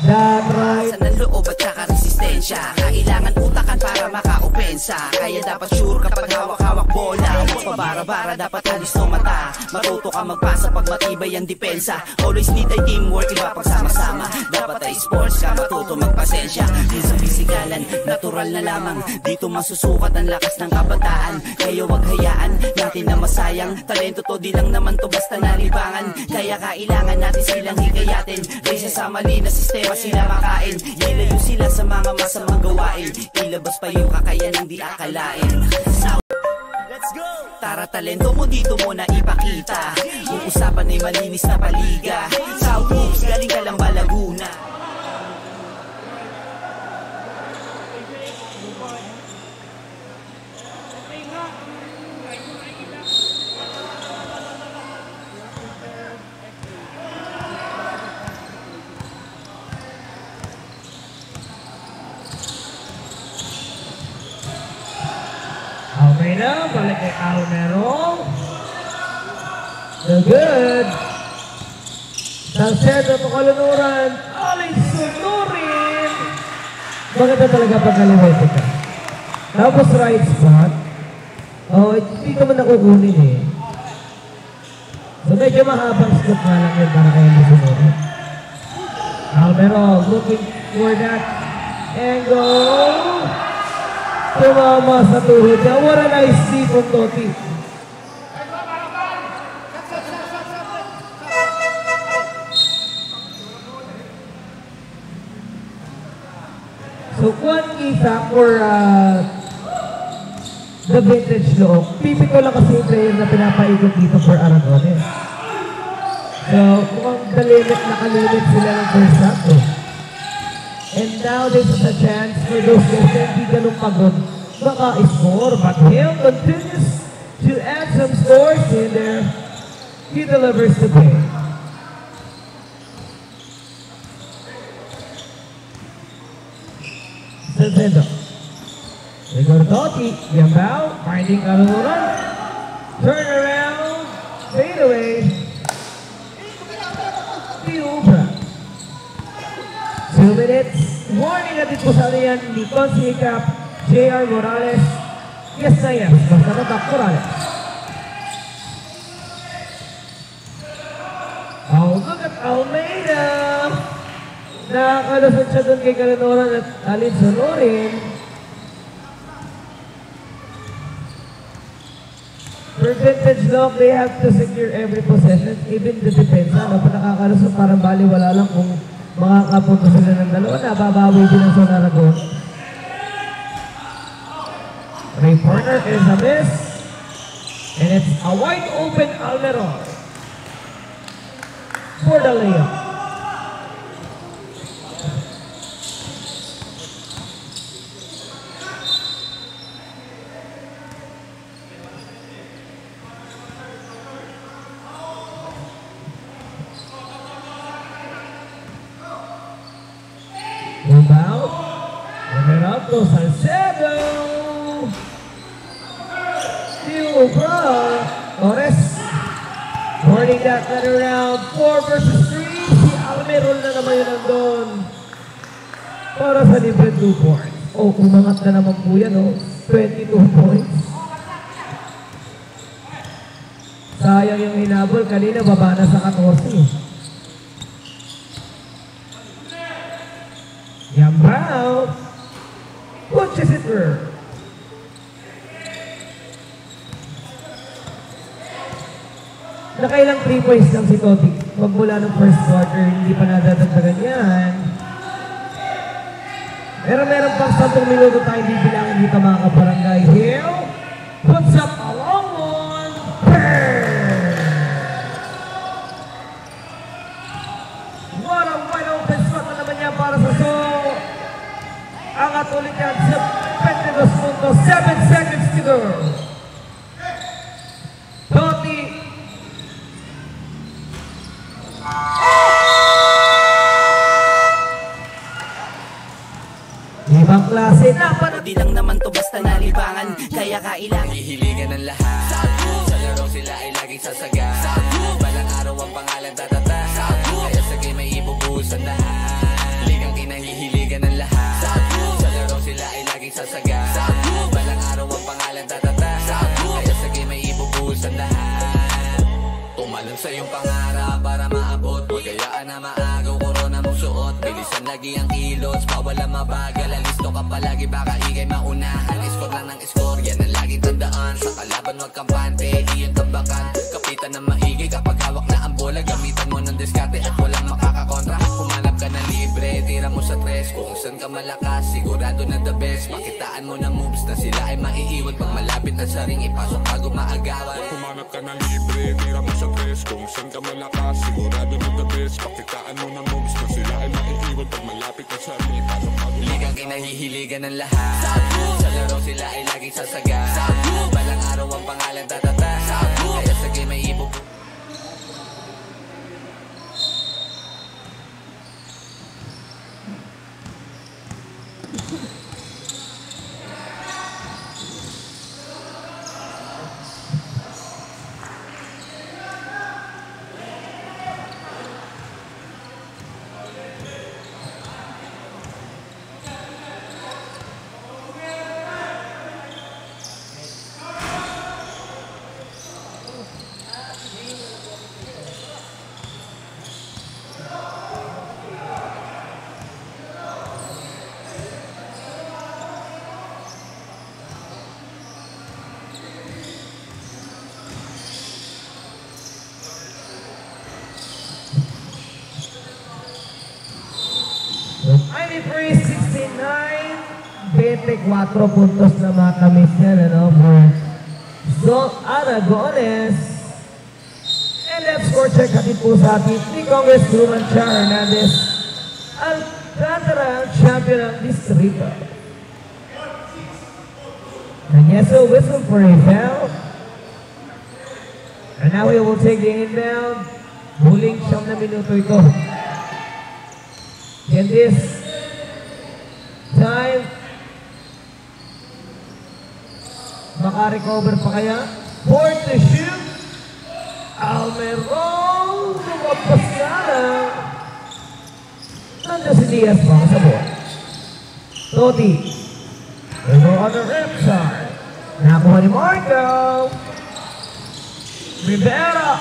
That right. Sa naloob at saka resistensya, kailangan utakan para maka-opensa. Kaya dapat sure kapag hawak-hawak bola. Huwag pabara-bara, dapat alis ng mata. Matuto ka magpasa pag matibay ang depensa. Always need ay teamwork, iba pagsama-sama. Dapat ay sports ka, matuto magpasensya. Di sa pisikalan, natural na lamang. Dito masusukat ang lakas ng kabataan. Kaya wag hayaan natin na masayang. Talento to, di lang naman to basta nalibangan. Kaya kailangan natin silang hikayatin. Kaysa sa mali na sistema sila makain. Ilayo sila sa mga masamang gawain. Ilabas pa yung kakayanang di akalain. Let's go! Tara, talento mo dito mo na ipakita. Kung usapan ay malinis na paliga. South Moves, galing ka lang ba Laguna? Almeida, balik kay Almero. The good. Salcedo to Kalunuran. Aling sunurin. Maganda talaga pagkaliwete ka. Tapos right spot. Oh, hindi ka man nakukunin eh. So medyo mahabang scoop nga lang yun para kayo sunurin. Almero looking for that angle. Tumama sa tuhod niya. What a nice sleep on Toti. So, one key factor the vintage look. Pipito lang kasi yung player na pinapaikot dito for Aragones. So, mukhang nakalimit sila ng first half eh. And now this is a chance for those guys na hindi ganun pagod maka-score. But Hale continues to add some scores in there. He delivers the game. Salcedo. They go to Totti. Yambao. Finding Kalunuran. Turn around. Fade away. Tiubra. 2 minutes. Warning natin po sa yan ni Consi Cap, J.R. Morales. Yes na yes. Basta natak Morales. Oh, look at Almeida. Nakakalusot siya doon kay Kalunuran at alin sunurin. For vintage lock, they have to secure every possession, even the defense. Ano pa nakakalusot, parang baliwala lang kung makakapunto sila ng dalawa na babawi din ang Son Aragon. Reporter is a miss. And it's a wide open Almero for the layup. Rebound. Reverendo Salcedo. Tiubra. Torres. Boarding that letter round. 4 versus 3. Si Almero na naman yun nandun. Para sa libre 2 points. Oh, umangat na naman po yan, oh. 22 points. Sayang yung hinabol. Kanina, baba na sa 14. Yambao pushes it through. Nakailang 3 points lang si Totti. Magmula ng first quarter, hindi pa nadadagdagan yan. Pero meron pang 10 minuto tayong bibilangin dito mga kabarangay. Hill puts up a long one. What a wide open shot na naman niya para sa Sol. Angat ulit yan sa 22 puntos. 7 seconds to go. Totti Ibang klase na pala. Di lang naman to basta nalibangan, kaya kailangan hihiligan ng lahat. Sa laro sila ay laging sasaga. Balang araw ang pangalan tatata. Kaya sa game ay ibubuhos ang lahat. Ligang kinahihiligan ng lahat. Sa laro sila ay laging sasaga. Balang araw ang pangalan tatata. Kaya sa game ay ibubuhos ang lahat. Tumalon sa iyong pangarap para maabot. Huwag kayaan na maagaw, korona mong suot. Bilisan lagi ang kilos, bawal ang mabagal. Alisto ka palagi, baka ikay maunahan. Score lang ng score, yan ang laging tandaan. Sa kalaban wag kampante, iyon tambakan. Kapitan ng maigi kapag hawak na ang bola. Gamitan mo ng diskarte at walang makakakontra. Humanap ka na libre, tira mo sa tres. Kung saan ka malakas, sigurado na the best. Makitaan mo ng moves na sila ay maiiwan. Pag malapit na sa ring, ipasok bago maagawan. Humanap ka na libre, tira mo sa tres. Kung saan ka malakas, sigurado na the best. Pakitaan mo ng moves na sila ay maiiwan. Pag malapit na sa ring, ipasok bago ligang kinahihiligan ng lahat. Sa laro sila ay laging sasaga. Balang araw ang pangalan tatata. Kaya sa game ay ibubuhos. Cuatro puntos na makamis yan, ano, for Aragones. And let's score check natin po sa ating ni Congresswoman Char Hernandez, Alcantara, champion ng distrito. And yes, so whistle for a foul. And now we will take the inbound. Huling 9 na minuto ito. In this time, maka-recover pa kaya? Fourth to shoot. Almeron. Lumabas na lang. Nandiyan si Diaz pa sa board. Toti. They go on the left side. Nakuha ni Marco. Rivera.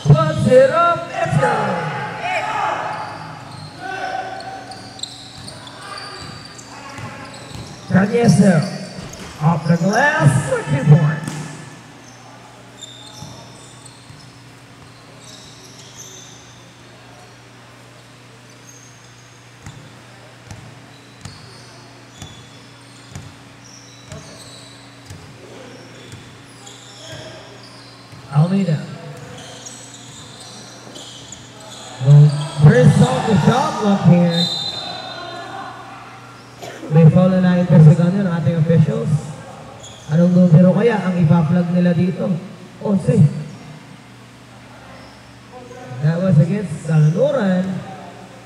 Puts it up. Let's go. Cañeso. Off the glass, 2 points. Almeida. Well, first off the shot clock here. May foul na na-investigan yun ng ating officials. Anong numero kaya ang ipa-plug nila dito? 11. That was against Salanoran.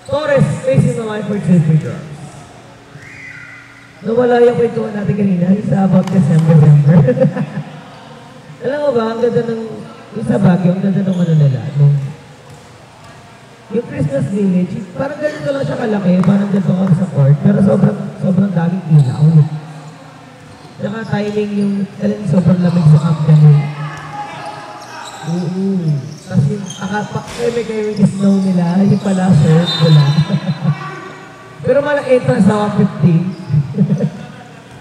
Torres facing the line for 2 free throws. Nawala yung kwentuhan natin kanina, sa about December. Alam mo ba, ang ganda ng, yung sa Baguio, ang ganda ng ano nila, yung Christmas Village, parang ganito lang siya kalaki, parang ganito ka sa court, pero sobrang daming ilaw. Saka timing yung, sobrang lamig sa camp ganun. Tapos yung, kayo yung snow nila, yung pala, surf, wala. Pero malang entrance na 150.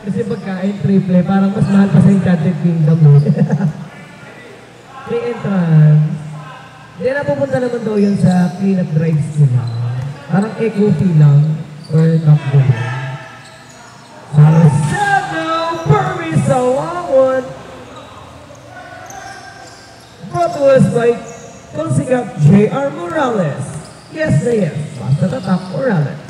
Kasi pagkain, triple, parang mas mahal pa sa Enchanted Kingdom. Free entrance. Hindi na pupunta naman daw yun sa clean-up drives nila. Parang eco-fee lang, or not good. Marcelo Burby sa 1-1. Brought to us by Consigap J.R. Morales. Yes na yes. Basta tatak Morales.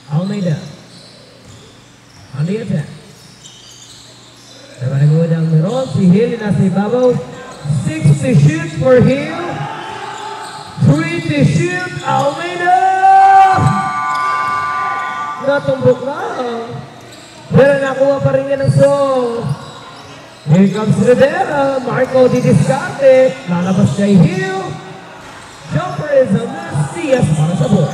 Almeida. On the attack. Naman nag-uwad ang meron. Si Hill nasa ibabaw. 6 to shoot for Hill. 3 20 shoot, Almeida! Natumbok na. Pero nakuha pa rin niya ng song. Here comes Rivera. Marco di discarte. Lalabas siya Hill. Jumper is on the CS para sa board.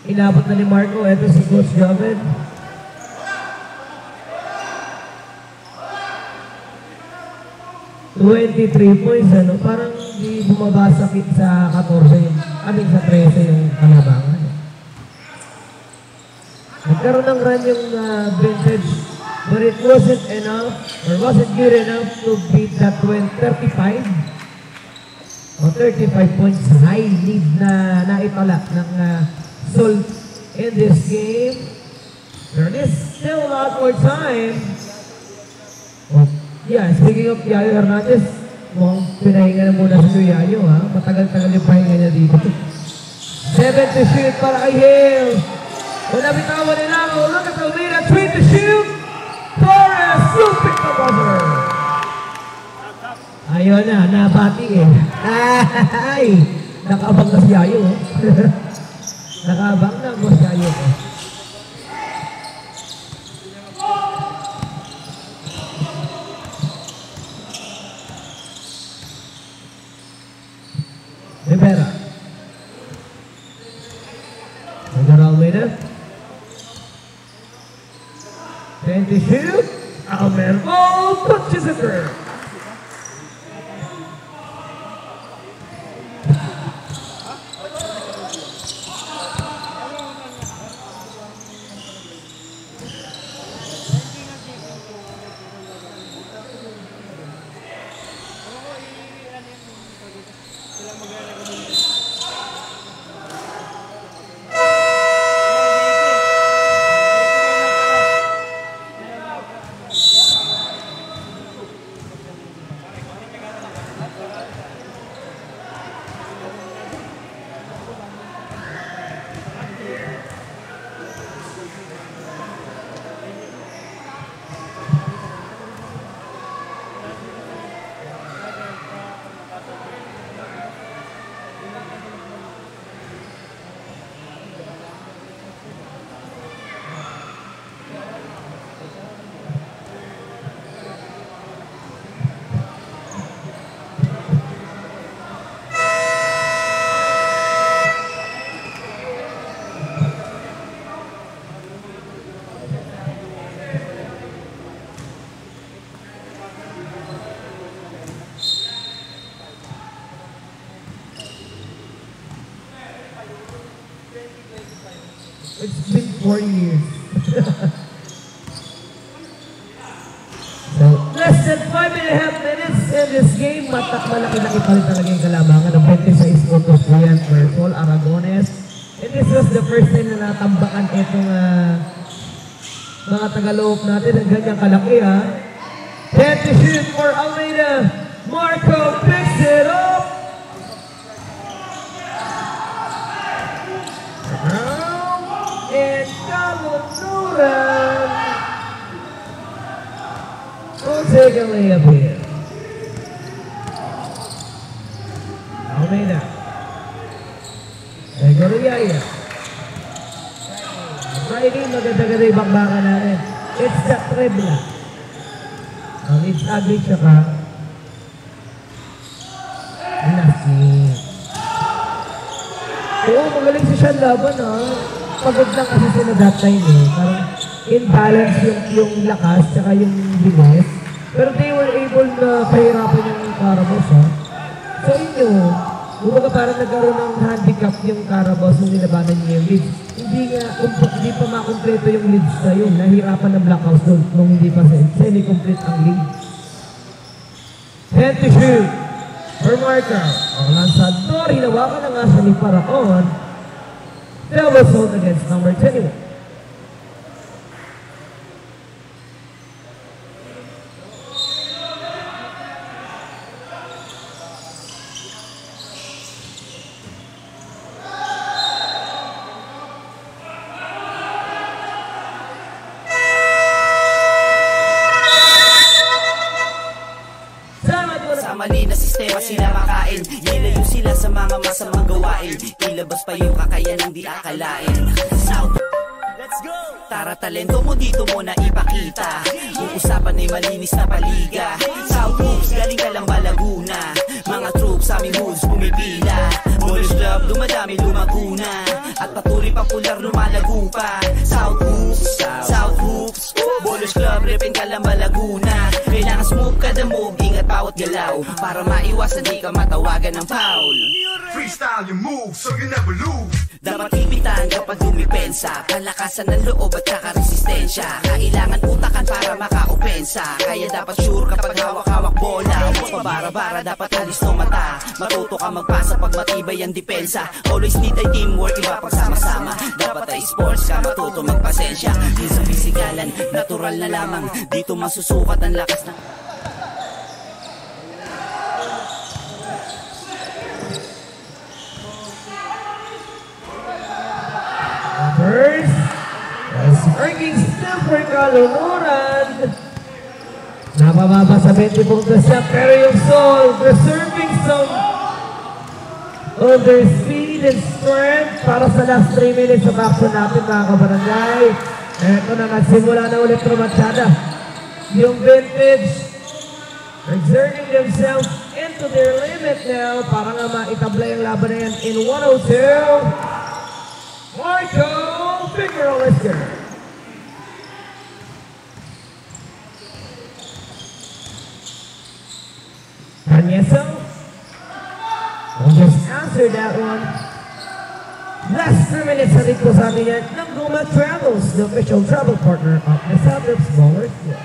Inabot na ni Marco. Ito si Coach Javed. $23 points, ano? Parang di bumaba sa 14 yung, sa 13 yung kalabangan. Nagkaroon ng run yung vintage, but it wasn't enough, or wasn't good enough to beat that 35 o 35 points high lead na naitala ng Sol in this game. There is still a lot more time. Yeah, speaking of Yayo Hernandez, mukhang pinahinga na muna sa Yayo, ha? Matagal-tagal yung pahinga niya dito. 7 to shoot para kay Hill. Una bitawan nila, look at the lead at 3 to shoot. Torres, still pick the buzzer. Ayun na, nabati eh. Ay, nakabang na si Yayo. Nakabang na mo si Yayo. Rivera. Edgar Almeida. 10 to shoot. Almeida punches it through. It's been 4 years. So, less than 5.5 minutes in this game. Malaki-laki pa rin talaga yung kalabangan ng 26 puntos po yan for Sol Aragones. And this was the first time na natambakan itong mga Tagalog natin ng ganyang kalaki, ha. 10 to shoot for Almeida. Marco picks it up. And Calunuran will take a layup here. Almeida. Egor Yaya. Friday, maganda-ganda yung bakbakan natin. It's the trebla. It's ugly siya ka. Lasing. Oo, magaling si Sean Laban, ha. Pagod lang kasi sila that time eh. Parang imbalance yung lakas tsaka yung bilis. Pero they were able na pahirapan yung Carabos, ha. So inyo, kumbaga parang nagkaroon ng handicap yung Carabos nung nilabanan niya yung leads. Hindi pa makompleto yung leads na yun. Nahirapan ng Blackhouse doon nung hindi pa semi-complete ang lead. 10 to shoot for Marco. Ang lansador, hinawakan na nga siya ni Paraon. That was sold against number 21. Sama Sa mali na sistema sila makain, ilayo sila sa mga masamang gawain, ilabas pa yung kakayanang di akalain. South, let's go! Tara, talento mo dito mo na ipakita. Yung usapan ay malinis na paliga. South moves, galing ka lang ba Laguna? Mga troops sa aming hoods pumipila. Polish club, dumadami lumaguna. At patuloy popular lumalago pa. South hoops, South hoops. Polish club, repin ka lang ba Laguna? Kailangan smooth kada move, ingat bawat galaw, para maiwasan di ka matawagan ng foul. Freestyle your move so you never lose. Dapat ipitan kapag dumipensa, palakasan ng loob at saka resistensya. Kailangan utakan para maka-opensa. Kaya dapat sure kapag hawak-hawak bola. Huwag pabara-bara, dapat alis ng mata. Matuto ka magpasa pag matibay ang depensa. Always need ay teamwork, iba pag sama-sama. Dapat ay sports ka, matuto magpasensya. Di sa pisikalan, natural na lamang. Dito masusukat ang lakas ng... First, working still for Kalunuran. Napababa sa 20 puntos siya, pero yung soul, preserving some of their speed and strength para sa last 3 minutes of action natin, mga kabarangay. Eto na, nagsimula na ulit rumachada. Yung vintage, exerting themselves into their limit now para nga maitabla yung laban na yan in 102. Michael Figueroa-Lister. Anieso. We'll just answer that one. Last 3 minutes sa rin po sa atin yan ng Goma Travels, the official travel partner of the Suburbs Ballers Club.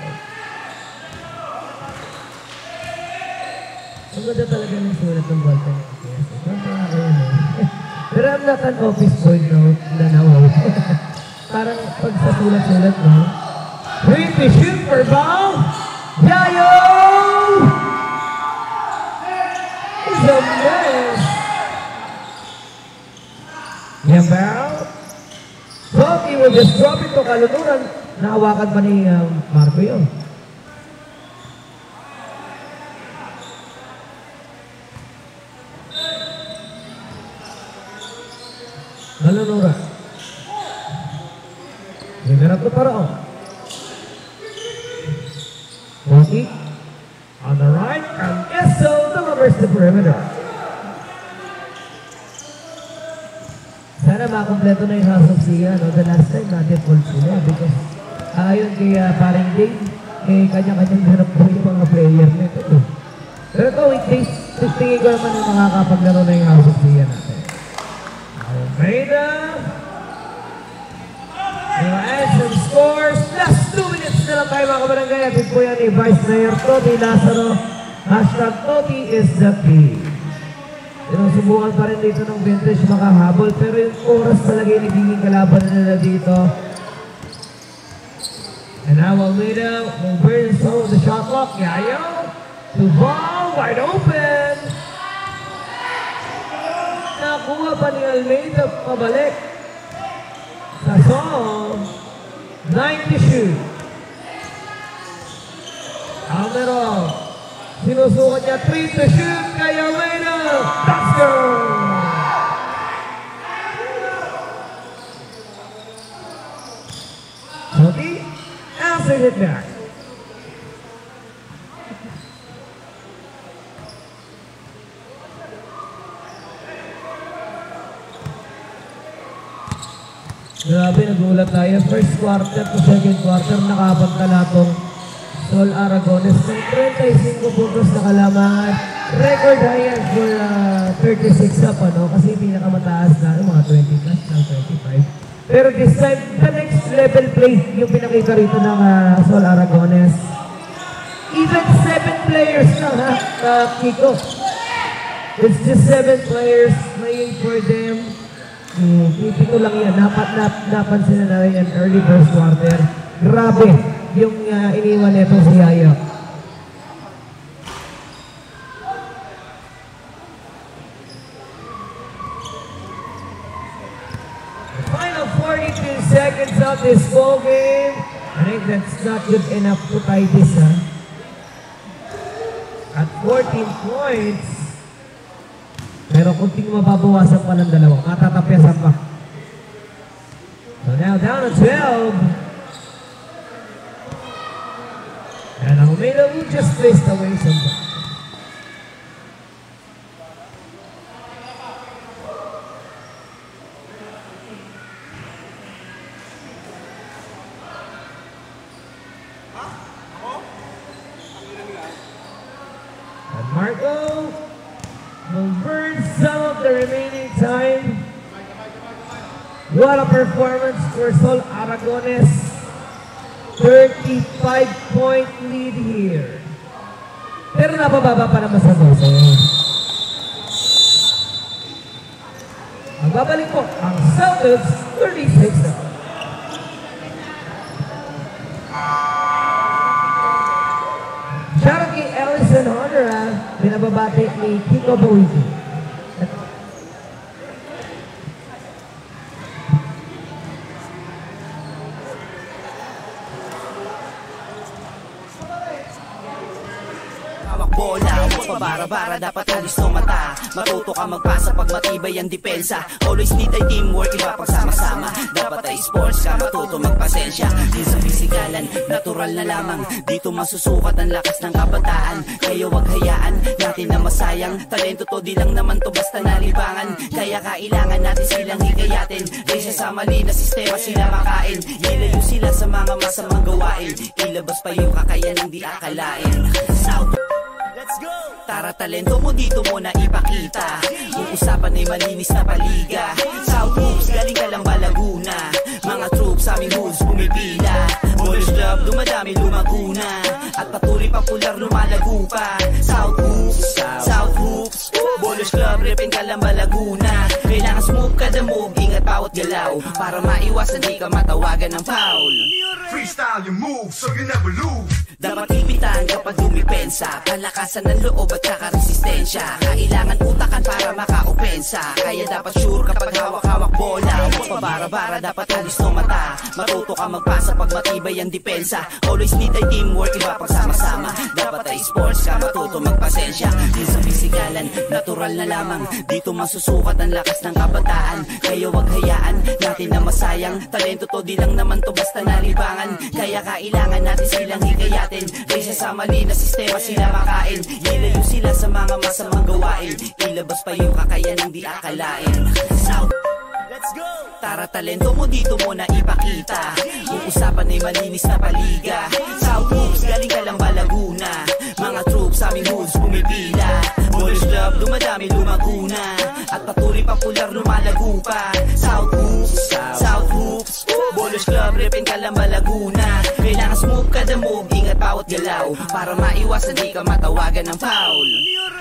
Ang ganda talaga ng sulat ng Volta ng ATS. Pero I'm not an office boy na now. Parang pag sa sulat-sulat mo. Wait, we shoot for ball. Yayo! It's a mess. Yambao. Toki will just drop it to Kalunuran. Nahawakan pa ni Marco yun. Kalunuran. Hinarap na Paraon. Toki on the right, and Esso delivers the perimeter. Sana makompleto na yung House of Sia, no? The last time natin full sila because ayon kay paring Dave, kanya-kanyang ganap po yung mga player nito. Pero ito, weekdays, tingin ko naman yung makakapaglaro na yung House of Sia natin. Almeida. And some scores. Last 2 minutes na lang tayo mga kabarangay. Atin po yan ni Vice Mayor Toti Lazaro. Hashtag Toti is the key. Sinusubukan pa rin dito ng vintage makahabol. Pero yung oras talaga yung nagiging kalaban nila dito. And now Almeida will burn so the shot clock. Yayo. To ball wide open. Nakuha pa ni Almeida pabalik. Sa song. 90 shoot. Almeida. Sinusukat niya 3 to shoot kay Almeida. Let's go! Toti answered it back. Grabe, nagulat tayo. First quarter to second quarter, nakapagkalatong Sol Aragones ng 35 puntos na kalamangan. Record high yan for 36 up, ano? Kasi pinakamataas na, mga 20 plus ng 25. Pero this time, the next level play, yung pinakita rito ng Sol Aragones. Even 7 players na, Kiko. It's just 7 players playing for them. Pipito lang yan. Napansin na rin yan early first quarter. Grabe yung iniwan nito si Yaya. Final 42 seconds of this ball game. I think that's not good enough to tie this, ha? At 14 points. Pero kunting mababawasan pa ng dalawang. Matatapyasan pa. So now down to 12. And Almeida will just face away some. And Marco will burn some of the remaining time. What a performance for Sol Aragones. 35-point lead here. Pero napababa pa naman sa 12. Magbabalik po ang Celtics 36. Shoutout kay Ellison Honora, binababati ni Kiko Bawiki. Bola, huwag pabara-bara, dapat alis ng mata. Matuto ka magpasa pag matibay ang depensa. Always need ay teamwork, iba pang sama-sama. Dapat ay sports ka, matuto magpasensya. Di sa pisikalan, natural na lamang. Dito masusukat ang lakas ng kabataan. Kaya wag hayaan natin na masayang. Talento to, di lang naman to basta nalibangan. Kaya kailangan natin silang hikayatin. Kaysa sa mali na sistema sila makain. Ilayo sila sa mga masamang gawain. Ilabas pa yung kakayanang di akalain. South, let's go! Tara, talento mo dito mo na ipakita. Yung usapan ay malinis na paliga. South moves, galing ka lang ba Laguna? Mga troops sa aming hoods pumipila. Boys club, dumadami lumaguna. At patuloy popular lumalago pa. South hoops, South hoops. Boys club, repin ka lang ba Laguna? Kailangan smooth kada move, ingat bawat galaw. Para maiwasan di ka matawagan ng foul. Freestyle your move so you never lose. Dapat ipitan kapag dumipensa. Palakasan ng loob at saka resistensya. Kailangan utakan para maka-opensa. Kaya dapat sure kapag hawak-hawak bola. Huwag pabara-bara, dapat alis ng mata. Matuto ka magpasa pag matibay ang depensa. Always need ay teamwork, iba pang sama-sama. Dapat ay sports ka, matuto magpasensya. Di sa pisikalan, natural na lamang. Dito masusukat ang lakas ng kabataan. Kaya wag hayaan natin na masayang. Talento to, di lang naman to basta nalibangan. Kaya kailangan natin silang hikayatin. Kaysa sa mali na sistema sila makain. Ilayo sila sa mga masamang gawain. Ilabas pa yung kakayanang di akalain. South, let's go! Tara, talento mo dito mo na ipakita. Yung usapan ay malinis na paliga. South moves, galing ka lang ba Laguna? Mga troops sa aming hoods pumipila. Boys club, dumadami lumaguna. At patuloy popular lumalago pa. South hoops, South hoops. Boys club, repin ka lang ba Laguna? Kailangan smooth kada move, ingat bawat galaw. Para maiwasan di ka matawagan ng foul.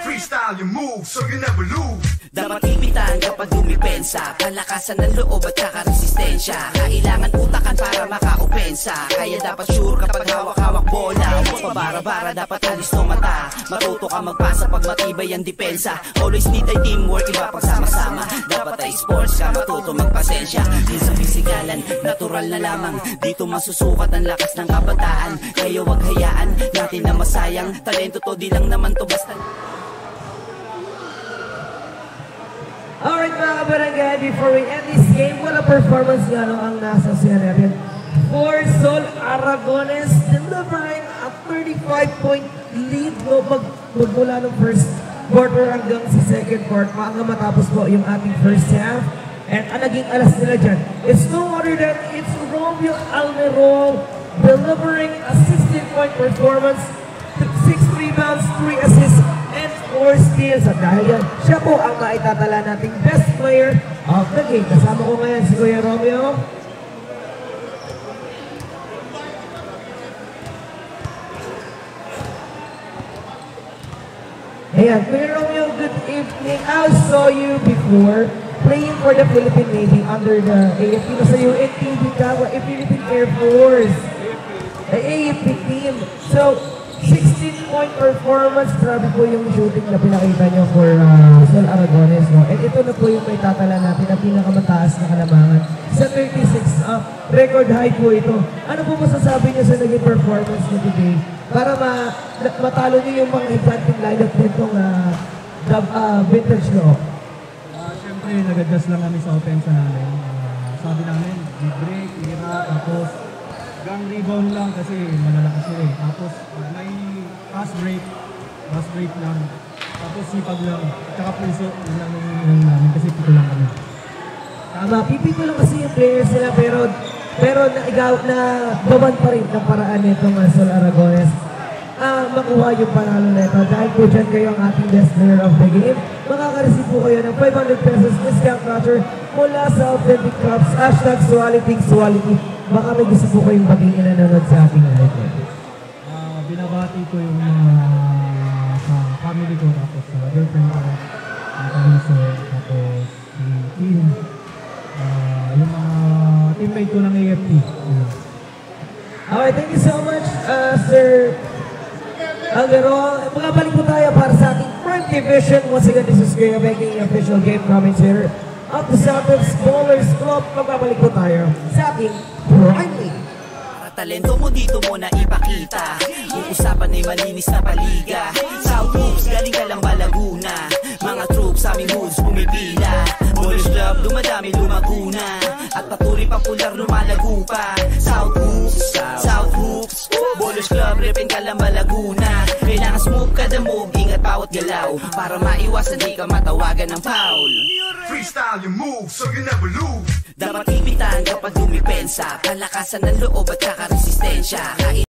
Freestyle your move so you never lose. Dapat ipitan kapag dumipensa. Palakasan ng loob at saka resistensya. Kailangan utakan para maka-opensa. Kaya dapat sure kapag hawak-hawak bola. Huwag pabara-bara, dapat alis ng mata. Matuto ka magpasa pag matibay ang depensa. Always need ay teamwork, iba pang sama-sama. Dapat ay sports ka, matuto magpasensya. Di sa pisikalan, natural na lamang. Dito masusukat ang lakas ng kabataan. Kaya wag hayaan natin na masayang. Talento to, di lang naman to basta. Alright mga kabarangay, before we end this game, wala performance nga no ang nasa siya natin. For Sol Aragones, delivering a 35-point lead no, magmula ng first quarter hanggang sa second quarter, hanggang matapos po yung ating first half. And ang naging alas nila dyan, it's no other than it's Romeo Almerol delivering a 16-point performance, 6 rebounds, 3 assists, and 4 steals. At dahil yan, siya po ang maitatala nating best player of the game. Kasama ko ngayon si Kuya Romeo. Ayan, Kuya Romeo, good evening. I saw you before playing for the Philippine Navy under the AFP. Nasa UNTV ka, Philippine Air Force. The AFP team. So, 16-point performance. Grabe po yung shooting na pinakita nyo for Sol Aragones. No? And ito na po yung may tatala natin na pinakamataas na kalamangan. Sa 36, record high po ito. Ano po masasabi niyo sa naging performance niyo today? para matalo nyo yung mga exciting lineup nitong vintage law? Siyempre, nag-adjust lang kami sa offense namin. Sabi namin, break, tira, tapos gang rebound lang kasi malalakas sila eh. Tapos may fast break lang. Tapos sipag lang, tsaka puso, yun lang yung namin kasi pito lang kami. Tama, pipito lang kasi yung players nila pero gawan pa rin ng paraan nitong Sol Aragones. Makuha yung panalo na ito. Dahil po dyan kayo ang ating best player of the game, makaka-receive po kayo ng 500 pesos discount voucher mula sa Authentic Cups, #SwalitySwality. Baka may gusto po kayong bagiin na nanonood sa ating live. Binabati ko yung sa family ko, tapos sa girlfriend ko, ang Kamiso, tapos si Kim, yung mga teammate ko ng AFT. Okay, thank you so much, Sir Alvaro. Magabalik po tayo para sa ating Prime Division. Once again, this is Kuya Becky, official game commentator of the Southwest Bowlers Club. Magabalik po tayo sa ating Prime League. Talento mo dito mo na ipakita. Yung usapan ay malinis na paliga. South Hoops, galing ka lang ba Laguna? Mga troops sa aming hoods pumipila. Bowlers Club, dumadami lumaguna. At patuloy popular lumalago pa. South Hoops, Bowlers Club, repin ka lang ba Laguna? Kailangan smooth kada move, ingat bawat galaw para maiwasan di ka matawagan ng foul. Freestyle your move so you never lose. Dapat ipitan kapag dumipensa, palakasan ng loob at kakaresistensya.